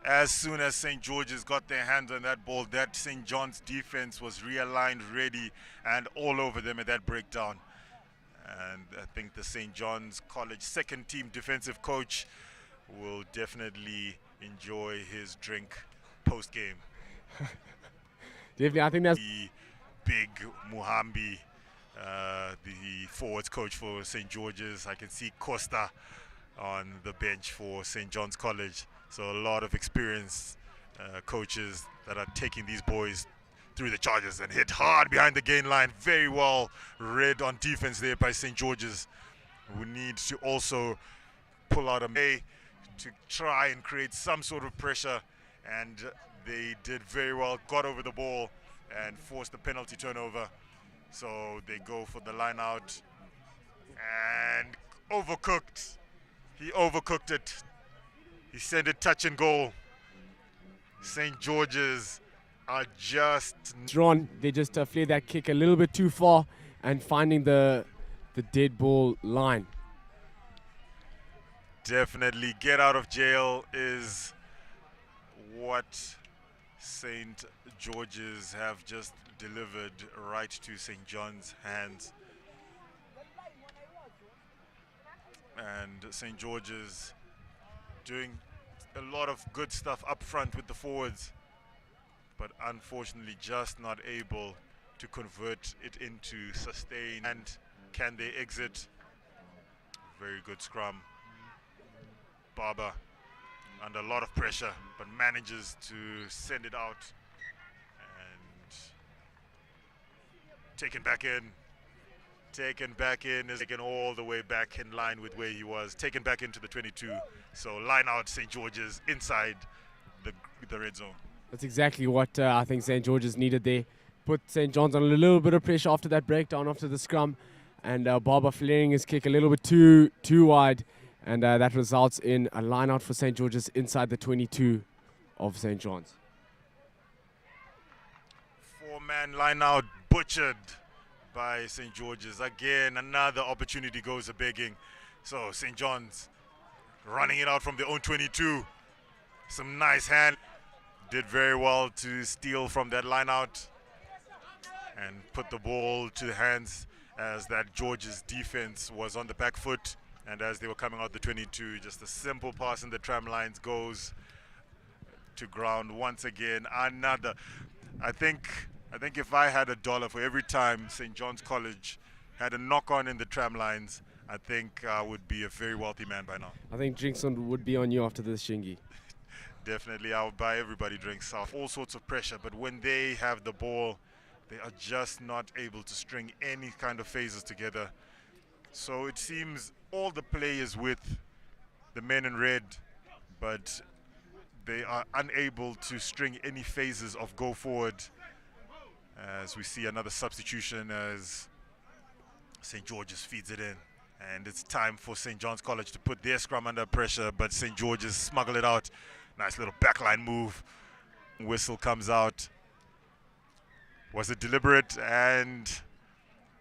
S2: As soon as St. George's got their hands on that ball, that St. John's defense was realigned, ready, and all over them at that breakdown. And I think the St. John's College second team defensive coach will definitely enjoy his drink post-game.
S3: Definitely, I think that's
S2: the big Muhambi, the forwards coach for St. George's. I can see Costa on the bench for St. John's College. So a lot of experienced coaches that are taking these boys through the charges and hit hard behind the gain line. Very well read on defense there by St. George's. We need to also pull out a way to try and create some sort of pressure, and they did very well, got over the ball and forced the penalty turnover. So they go for the line out and overcooked. He overcooked it. He sent it touch and goal. St. George's are just
S3: drawn. They just flare that kick a little bit too far and finding the dead ball line.
S2: Definitely get out of jail is what St. George's have just delivered right to St. John's hands. And St. George's doing a lot of good stuff up front with the forwards, but unfortunately just not able to convert it into sustain. And can they exit? Very good scrum. Barber under a lot of pressure, but manages to send it out and taken back in. Taken back in is taken all the way back in line with where he was. Taken back into the 22. So line out St. George's inside the red zone.
S3: That's exactly what I think St. George's needed there. Put St. John's on a little bit of pressure after that breakdown, after the scrum. And Barber flaring his kick a little bit too wide. And that results in a line out for St. George's inside the 22 of St. John's.
S2: 4-man line out butchered by St. George's. Again, another opportunity goes a-begging. So St. John's running it out from their own 22. Some nice hand. Did very well to steal from that line out and put the ball to the hands as that George's defense was on the back foot. And as they were coming out the 22, just a simple pass in the tram lines goes to ground once again. Another. I think if I had $1 for every time St. John's College had a knock-on in the tram lines, I think I would be a very wealthy man by now.
S3: I think drinks would be on you after this, Shingi.
S2: Definitely, I would buy everybody drinks off. All sorts of pressure, but when they have the ball, they are just not able to string any kind of phases together. So it seems all the play is with the men in red, but they are unable to string any phases of go forward. As we see another substitution as St. George's feeds it in. And it's time for St. John's College to put their scrum under pressure, but St. George's smuggle it out. Nice little backline move. Whistle comes out. Was it deliberate? And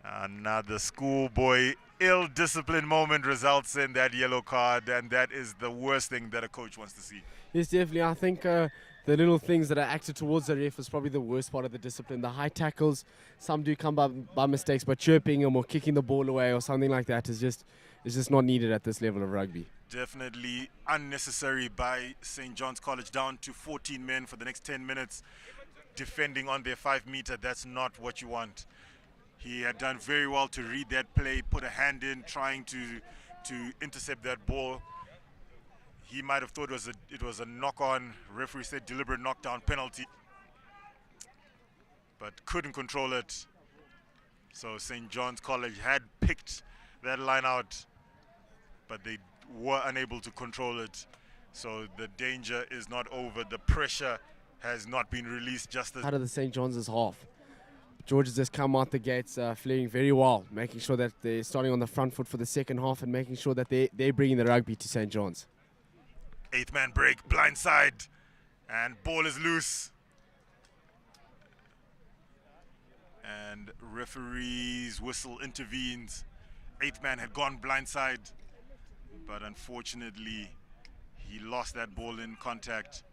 S2: another schoolboy ill-disciplined moment results in that yellow card, and that is the worst thing that a coach wants to see.
S3: Yes, definitely. I think the little things that are acted towards the ref is probably the worst part of the discipline. The high tackles, some do come by mistakes, but chirping them or kicking the ball away or something like that is just not needed at this level of rugby.
S2: Definitely unnecessary by St. John's College, down to 14 men for the next 10 minutes, defending on their 5-meter. That's not what you want. He had done very well to read that play, put a hand in, trying to intercept that ball. He might have thought it was a knock-on. Referee said deliberate knockdown penalty, but couldn't control it. So St. John's College had picked that line out, but they were unable to control it. So the danger is not over. The pressure has not been released just as...
S3: Out of the St. John's half. George has just come out the gates flaring very well, making sure that they're starting on the front foot for the second half and making sure that they're bringing the rugby to St. John's.
S2: 8-man break, blind side, and ball is loose. And referee's whistle intervenes. 8th man had gone blindside, but unfortunately he lost that ball in contact.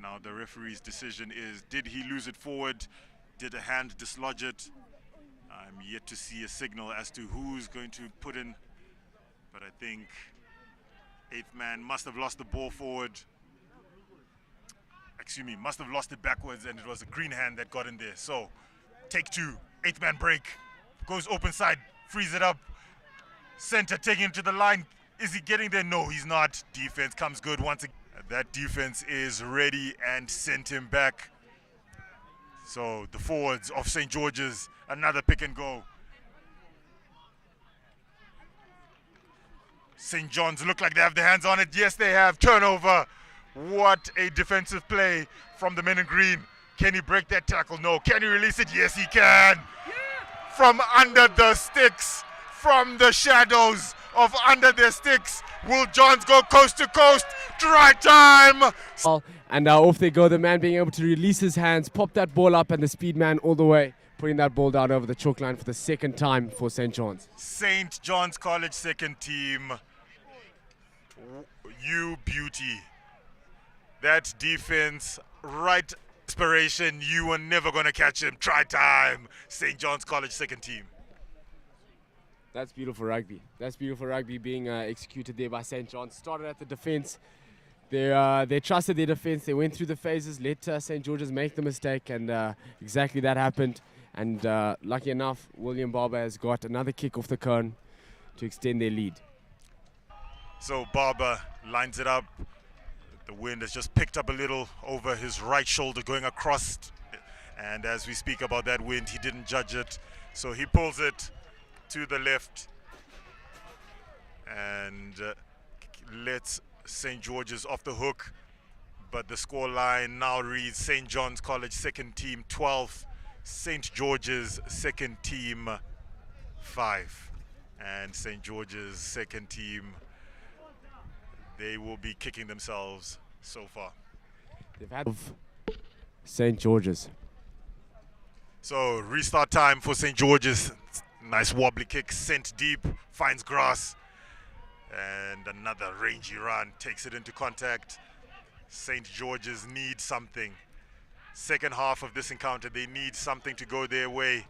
S2: Now the referee's decision is, did he lose it forward? Did a hand dislodge it? I'm yet to see a signal as to who's going to put in, but I think 8th man must have lost the ball forward. Excuse me, must have lost it backwards, and it was a green hand that got in there. So take 2, 8th man break, goes open side, frees it up. Center taking him to the line. Is he getting there? No, he's not. Defense comes good once again. That defense is ready and sent him back. So the forwards of St. George's, another pick and go. St. John's look like they have their hands on it. Yes, they have. Turnover. What a defensive play from the men in green. Can he break that tackle? No. Can he release it? Yes, he can. From under the sticks, from the shadows of under their sticks, will Johns go coast to coast? Try time.
S3: And off they go. The man being able to release his hands, pop that ball up, and the speed man all the way, putting that ball down over the chalk line for the second time for St. John's.
S2: St. John's College second team. You beauty. That defense, right inspiration. You were never going to catch him. Try time. St. John's College second team.
S3: That's beautiful rugby. That's beautiful rugby being executed there by St. John's. Started at the defense They trusted their defense. They went through the phases, let St. George's make the mistake, and exactly that happened. And lucky enough, William Barber has got another kick off the cone to extend their lead.
S2: So Barber lines it up. The wind has just picked up a little over his right shoulder going across. And as we speak about that wind, he didn't judge it. So he pulls it to the left and lets St. George's off the hook. But the score line now reads St. John's College second team 12, St. George's second team 5. And St. George's second team, they will be kicking themselves so far.
S3: They've had St. George's.
S2: So restart time for St. George's. Nice wobbly kick sent deep, finds grass. And another rangy run, takes it into contact. St. George's need something. Second half of this encounter, they need something to go their way.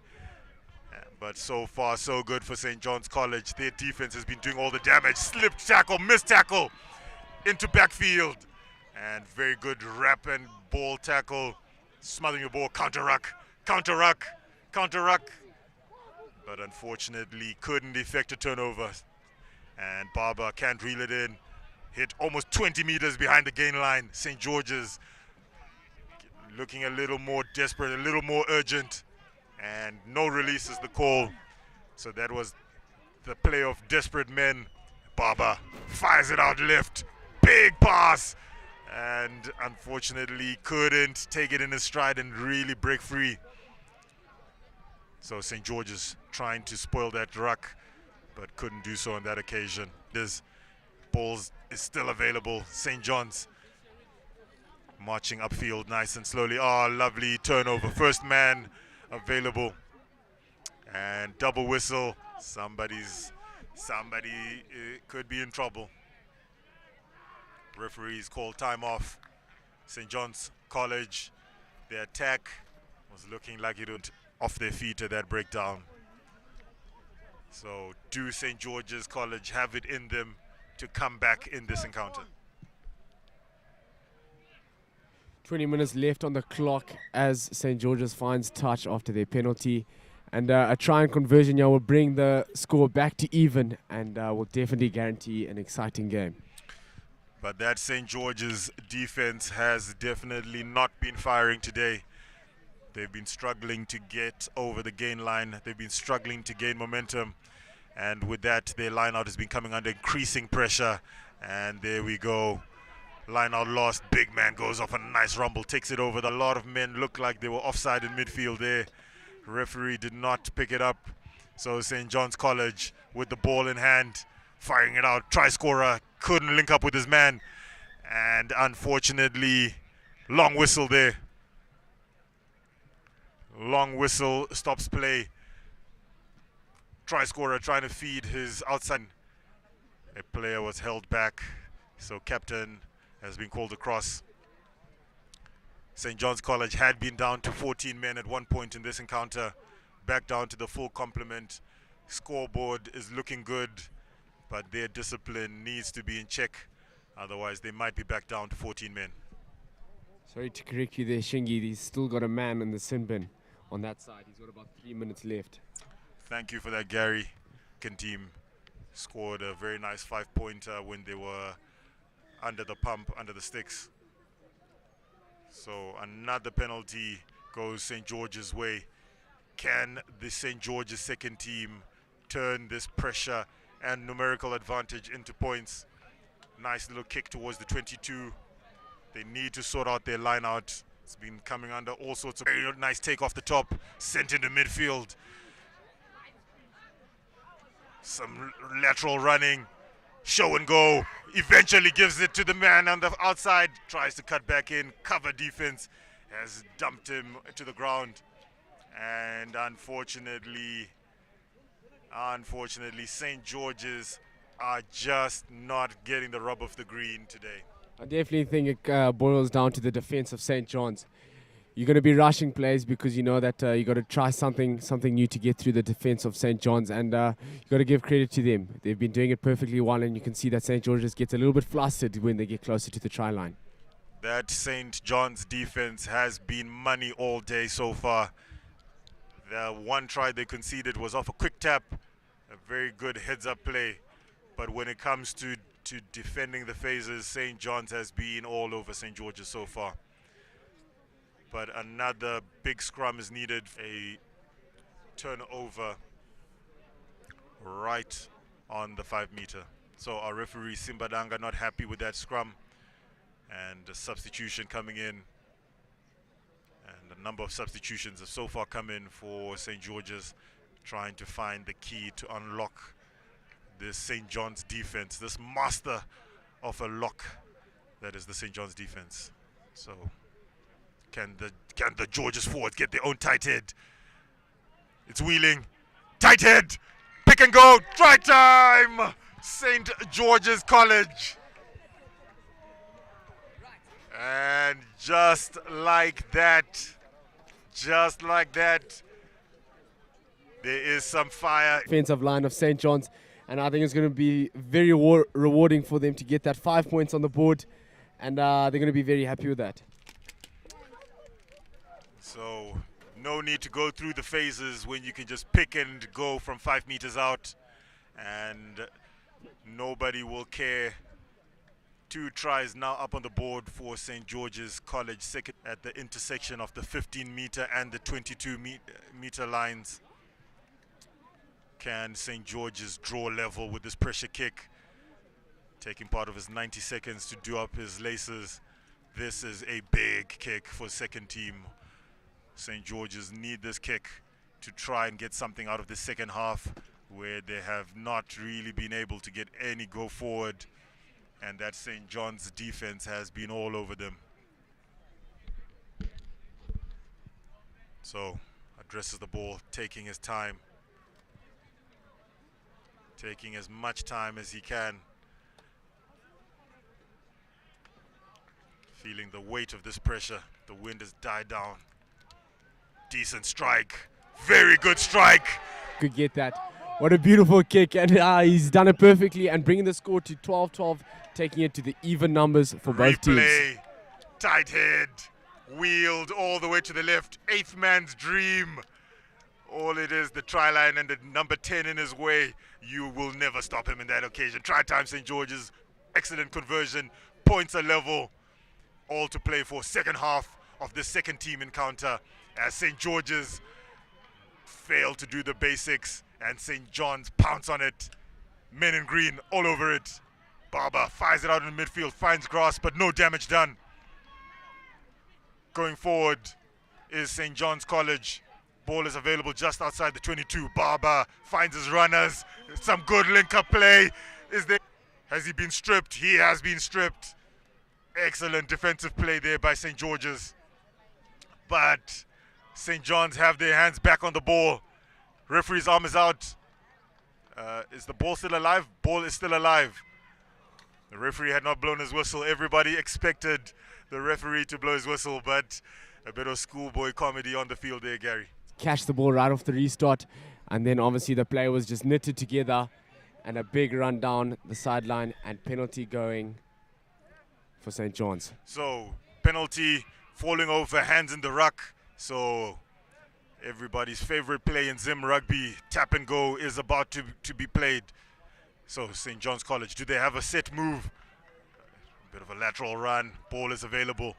S2: But so far, so good for St. John's College. Their defense has been doing all the damage. Slip tackle, missed tackle into backfield. And very good wrap and ball tackle. Smothering the ball, counter-ruck, counter-ruck, counter-ruck. But unfortunately, couldn't effect a turnover. And Barber can't reel it in. Hit almost 20 meters behind the gain line. St. George's looking a little more desperate, a little more urgent. And no release is the call. So that was the play of desperate men. Barber fires it out left. Big pass. And unfortunately couldn't take it in his stride and really break free. So St. George's trying to spoil that ruck, but couldn't do so on that occasion. This balls is still available. St. John's marching upfield nice and slowly. Oh, lovely turnover. First man available. And double whistle. Somebody could be in trouble. Referees call time off. St. John's College, the attack was looking like it would off their feet at that breakdown. So do St. George's College have it in them to come back in this encounter?
S3: 20 minutes left on the clock as St. George's finds touch after their penalty. And a try and conversion here will bring the score back to even and will definitely guarantee an exciting game.
S2: But that St. George's defense has definitely not been firing today. They've been struggling to get over the gain line. They've been struggling to gain momentum. And with that, their line-out has been coming under increasing pressure. And there we go. Line-out lost. Big man goes off a nice rumble, takes it over. A lot of men look like they were offside in midfield there. Referee did not pick it up. So St. John's College with the ball in hand, firing it out. Try scorer couldn't link up with his man. And unfortunately, long whistle there. Long whistle stops play. Try scorer trying to feed his outside. A player was held back, so captain has been called across. St. John's College had been down to 14 men at one point in this encounter, back down to the full complement. Scoreboard is looking good, but their discipline needs to be in check. Otherwise, they might be back down to 14 men.
S3: Sorry to correct you there, Shingi. He's still got a man in the sin bin on that side. He's got about 3 minutes left.
S2: Thank you for that, Gary. Team scored a very nice 5-pointer when they were under the pump, under the sticks. So another penalty goes St. George's way. Can the St. George's second team turn this pressure and numerical advantage into points? Nice little kick towards the 22. They need to sort out their line out. It's been coming under all sorts of very nice take off the top, sent into midfield. Some lateral running, show and go. Eventually gives it to the man on the outside, tries to cut back in. Cover defense has dumped him to the ground. And unfortunately, St. George's are just not getting the rub of the green today.
S3: I definitely think it boils down to the defense of St. John's. you're going to be rushing plays because you know that you got to try something new to get through the defense of St. John's, and you got to give credit to them. They've been doing it perfectly well, and you can see that St. George's gets a little bit flustered when they get closer to the try line.
S2: That St. John's defense has been money all day so far. The one try they conceded was off a quick tap, a very good heads-up play. But when it comes to defending the phases, St. John's has been all over St. George's so far. But another big scrum is needed. A turnover right on the 5 meter. So our referee Simbadanga not happy with that scrum, and a substitution coming in. And a number of substitutions have so far come in for St. George's, trying to find the key to unlock this St. John's defense, this master of a lock that is the St. John's defense. So can the George's forwards get their own tight head? It's wheeling, tight head, pick and go, try time, St. George's College. And just like that, there is some fire.
S3: Defensive line of St. John's, and I think it's going to be very rewarding for them to get that 5 points on the board, and they're going to be very happy with that.
S2: So no need to go through the phases when you can just pick and go from 5 meters out, and nobody will care. 2 tries now up on the board for St. George's College, second at the intersection of the 15 meter and the 22 meter lines. Can St. George's draw level with this pressure kick? Taking part of his 90 seconds to do up his laces. This is a big kick for second team. St. George's need this kick to try and get something out of the second half, where they have not really been able to get any go forward, and that St. John's defense has been all over them. So addresses the ball, taking his time, taking as much time as he can, feeling the weight of this pressure. The wind has died down. Decent strike, very good strike.
S3: Could get that. What a beautiful kick, and he's done it perfectly and bringing the score to 12-12, taking it to the even numbers for both teams.
S2: Replay, tight head, wheeled all the way to the left, 8th man's dream. All it is, the try line and the number 10 in his way. You will never stop him in that occasion. Try time, St. George's, excellent conversion, points are level, all to play for second half of the second team encounter, as St. George's fail to do the basics and St. John's pounce on it. Men in green all over it. Barber fires it out in the midfield, finds grass, but no damage done. Going forward is St. John's College. Ball is available just outside the 22. Barber finds his runners. Some good link-up play. Has he been stripped? He has been stripped. Excellent defensive play there by St. George's. But St. John's have their hands back on the ball. Referee's arm is out. Is the ball still alive? Ball is still alive. The referee had not blown his whistle. Everybody expected the referee to blow his whistle, but a bit of schoolboy comedy on the field there, Gary.
S3: Catch the ball right off the restart, and then obviously the play was just knitted together, and a big run down the sideline and penalty going for St. John's.
S2: So penalty, falling over, hands in the ruck. So everybody's favorite play in Zim Rugby, tap and go, is about to be played. So St. John's College, do they have a set move? A bit of a lateral run, ball is available.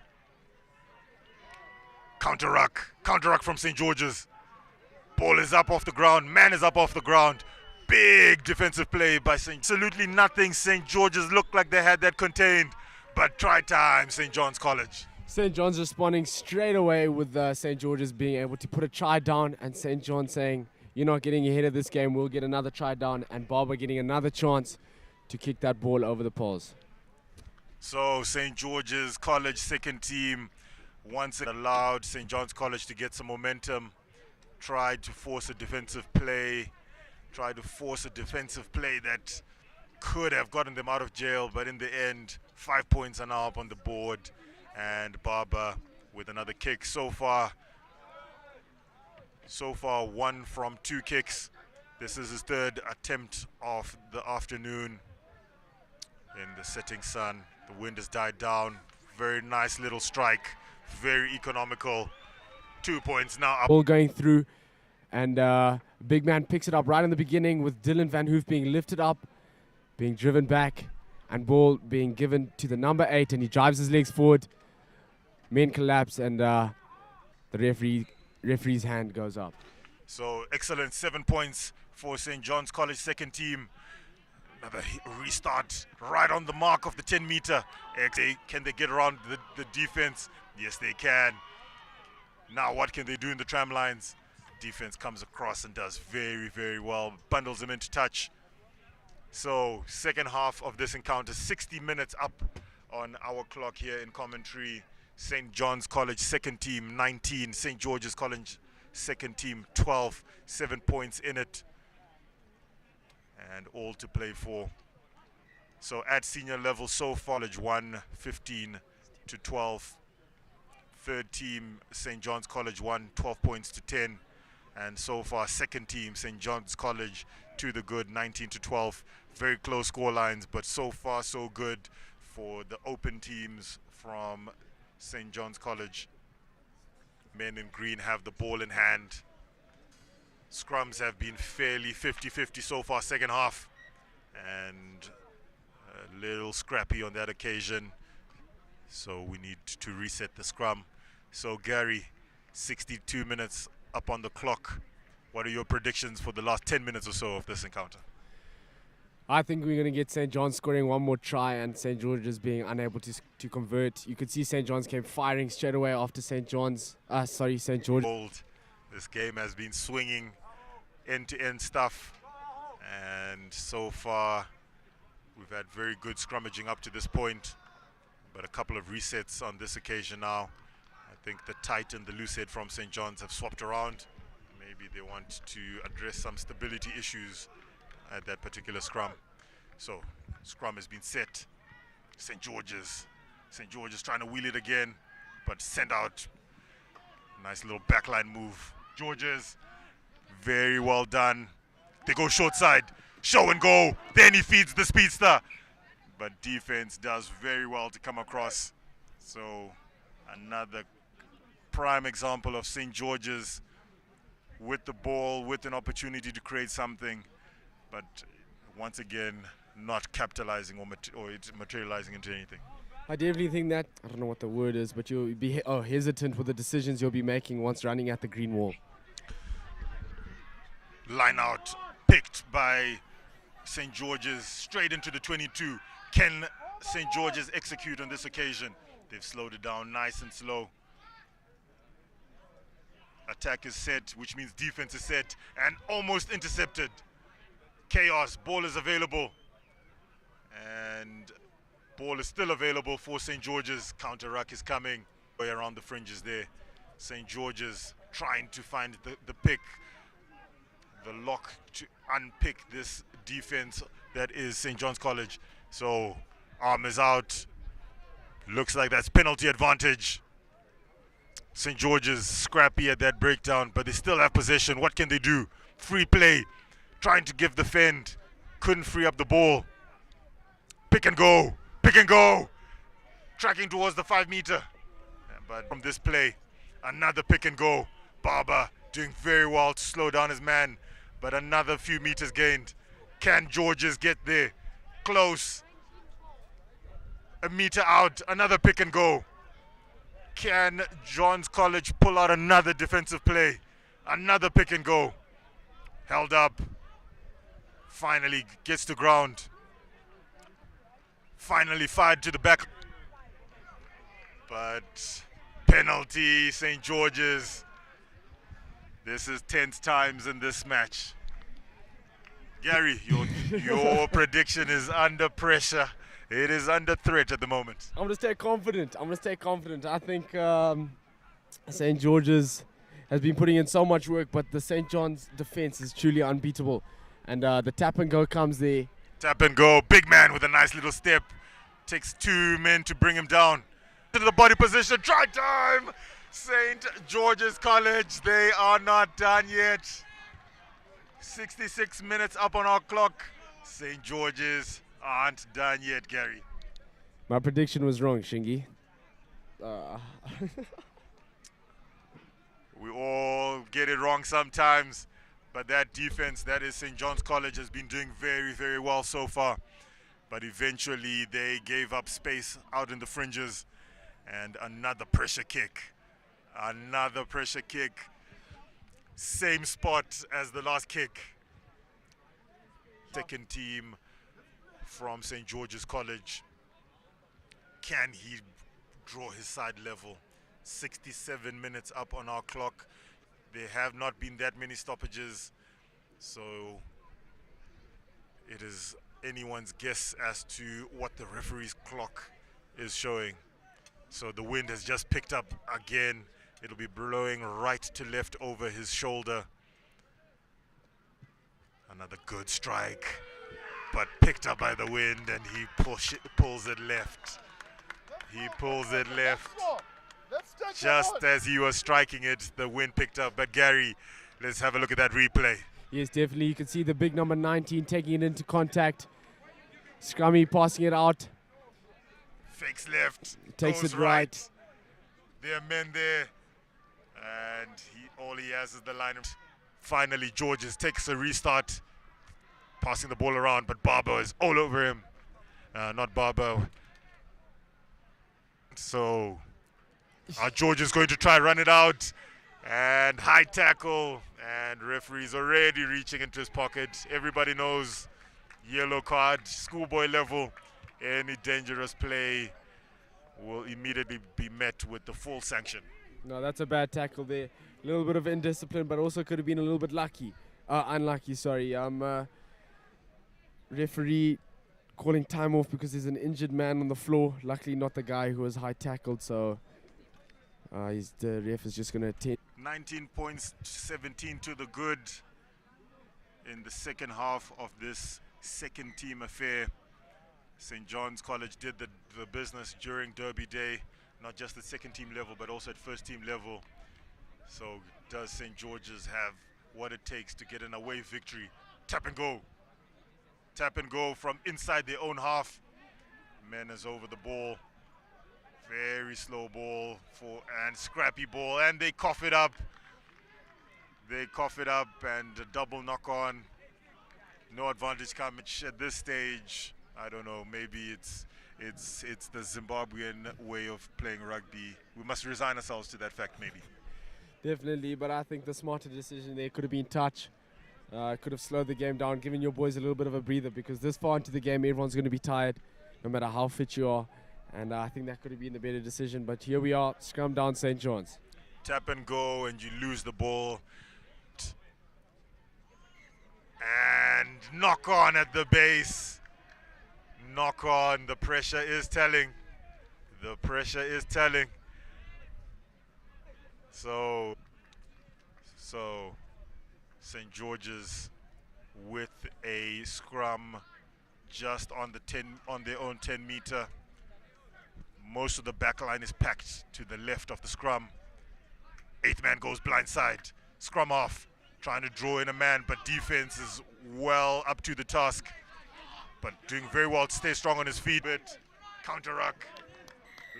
S2: Counter ruck from St. George's. Ball is up off the ground, man is up off the ground. Big defensive play by St. Absolutely nothing. St. George's looked like they had that contained, but try time, St. John's College.
S3: St. John's responding straight away with St. George's being able to put a try down, and St. John's saying, you're not getting ahead of this game, we'll get another try down, and Barber getting another chance to kick that ball over the poles.
S2: So St. George's College second team, once it allowed St. John's College to get some momentum, tried to force a defensive play that could have gotten them out of jail, but in the end, 5 points are now up on the board, and Barber with another kick. So far 1 from 2 kicks. This is his third attempt of the afternoon in the setting sun. The wind has died down. Very nice little strike, very economical. 2 points now up.
S3: Ball going through, and big man picks it up right in the beginning with Dylan Van Hoof being lifted up, being driven back, and ball being given to the number 8, and he drives his legs forward. Men collapse, and the referee's hand goes up.
S2: So excellent, 7 points for St. John's College second team. Another restart right on the mark of the 10-meter. Can they get around the defense? Yes, they can. Now what can they do in the tram lines? Defense comes across and does very, very well. Bundles them into touch. So second half of this encounter, 60 minutes up on our clock here in commentary. St. John's College second team 19, St. George's College second team 12, 7 points in it, and all to play for. So at senior level so far, College 1, 15 to 12. Third team, St. John's College 1, 12 points to 10. And so far, second team, St. John's College to the good, 19 to 12. Very close score lines, but so far so good for the open teams from St. John's College. Men in green have the ball in hand. Scrums have been fairly 50-50 so far, second half. And a little scrappy on that occasion. So we need to reset the scrum. So Gary, 62 minutes up on the clock. What are your predictions for the last 10 minutes or so of this encounter?
S3: I think we're going to get St. John's scoring one more try and St. George's being unable to convert. You could see St. John's came firing straight away after St. George.
S2: This game has been swinging end-to-end stuff. And so far, we've had very good scrummaging up to this point. But a couple of resets on this occasion now. I think the tight and the loose head from St. John's have swapped around. Maybe they want to address some stability issues at that particular scrum. So scrum has been set. St. George's trying to wheel it again, but send out. Nice little backline move. George's, very well done. They go short side, show and go. Then he feeds the speedster. But defense does very well to come across. So another prime example of St. George's with the ball, with an opportunity to create something, but once again, not capitalizing or it materializing into anything.
S3: I definitely think that, I don't know what the word is, but you'll be hesitant with the decisions you'll be making once running at the green wall.
S2: Line out, picked by St. George's, straight into the 22. Can St. George's execute on this occasion? They've slowed it down nice and slow. Attack is set, which means defense is set, and almost intercepted. Chaos, ball is available. And ball is still available for St. George's. Counter ruck is coming. Way around the fringes there. St. George's trying to find the pick, the lock to unpick this defense that is St. John's College. So arm is out. Looks like that's penalty advantage. St. George's scrappy at that breakdown, but they still have possession. What can they do? Free play. Trying to give the fend. Couldn't free up the ball. Pick and go. Pick and go. Tracking towards the 5-meter. But from this play, another pick and go. Barber doing very well to slow down his man. But another few meters gained. Can Georges get there? Close. A meter out. Another pick and go. Can John's College pull out another defensive play? Another pick and go. Held up. Finally gets to ground. Finally fired to the back. But penalty, St. George's. This is 10th times in this match. Gary, your prediction is under pressure. It is under threat at the moment.
S3: I'm going to stay confident. I think St. George's has been putting in so much work, but the St. John's defense is truly unbeatable. And the tap and go comes there.
S2: Tap and go. Big man with a nice little step. Takes 2 men to bring him down. to the body position. Try time! St. George's College, they are not done yet. 66 minutes up on our clock. St. George's aren't done yet, Gary.
S3: My prediction was wrong, Shingy.
S2: We all get it wrong sometimes, but that defense, that is St. John's College, has been doing very, very well so far. But eventually they gave up space out in the fringes, and another pressure kick. Another pressure kick. Same spot as the last kick. Second team from St. George's College. Can he draw his side level? 67 minutes up on our clock. There have not been that many stoppages, so it is anyone's guess as to what the referee's clock is showing. So the wind has just picked up again. It'll be blowing right to left over his shoulder. Another good strike, but picked up by the wind, and he pulls it left. He pulls it left. Just as he was striking it, the wind picked up. But Gary, let's have a look at that replay.
S3: Yes, definitely. You can see the big number 19 taking it into contact. Scrummy passing it out.
S2: Fakes left.
S3: Takes
S2: goes
S3: it right.
S2: There are men there. And all he has is the line. Finally, Georges takes a restart. Passing the ball around, but Barber is all over him. Not Barber. So George is going to try run it out, and high tackle, and referee's already reaching into his pocket. Everybody knows yellow card, schoolboy level. Any dangerous play will immediately be met with the full sanction.
S3: No, that's a bad tackle there. A little bit of indiscipline, but also could have been a little bit unlucky. Sorry. Referee calling time off because there's an injured man on the floor. Luckily, not the guy who was high tackled. So the ref is just going to attend.
S2: 19 points, 17 to the good in the second half of this second team affair. St. John's College did the business during Derby Day, not just at second team level, but also at first team level. So does St. George's have what it takes to get an away victory? Tap and go. Tap and go from inside their own half. Men is over the ball. Very slow ball and scrappy ball, and they cough it up. They cough it up, and a double knock on. No advantage coming at this stage. I don't know, maybe it's the Zimbabwean way of playing rugby. We must resign ourselves to that fact, maybe.
S3: Definitely, but I think the smarter decision there could have been touch. Could have slowed the game down, giving your boys a little bit of a breather, because this far into the game, everyone's going to be tired, no matter how fit you are. And I think that could have been the better decision. But here we are, scrum down St. John's.
S2: Tap and go, and you lose the ball. And knock on at the base. Knock on. The pressure is telling. The pressure is telling. So St. George's with a scrum just on their own 10 meter. Most of the back line is packed to the left of the scrum. Eighth man goes blindside. Scrum off, trying to draw in a man, but defense is well up to the task. But doing very well to stay strong on his feet. Counter ruck.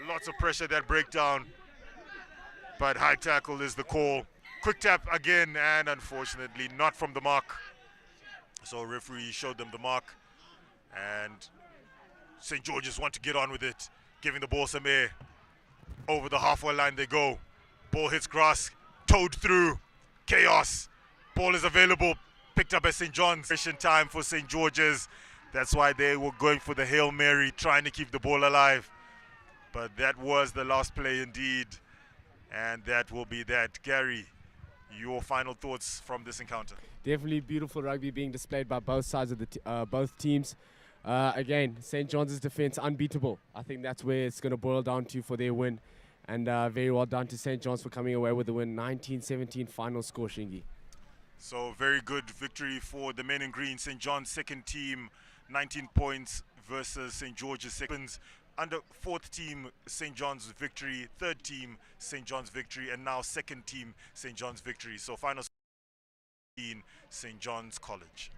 S2: Lots of pressure, that breakdown. But high tackle is the call. Quick tap again, and unfortunately not from the mark. So referee showed them the mark, and St. George's want to get on with it, giving the ball some air. Over the halfway line they go. Ball hits grass, towed through. Chaos. Ball is available, picked up by St. John's. Time for St. George's. That's why they were going for the Hail Mary, trying to keep the ball alive. But that was the last play indeed, and that will be that. Gary, your final thoughts from this encounter?
S3: Definitely beautiful rugby being displayed by both sides of both teams. Again, St. John's defense unbeatable. I think that's where it's going to boil down to for their win. And very well done to St. John's for coming away with the win. 19-17 final score, Shingi.
S2: So very good victory for the men in green. St. John's second team, 19 points versus St. George's second. under fourth team St. John's victory, third team St. John's victory, and now second team St. John's victory. So final in St. John's College.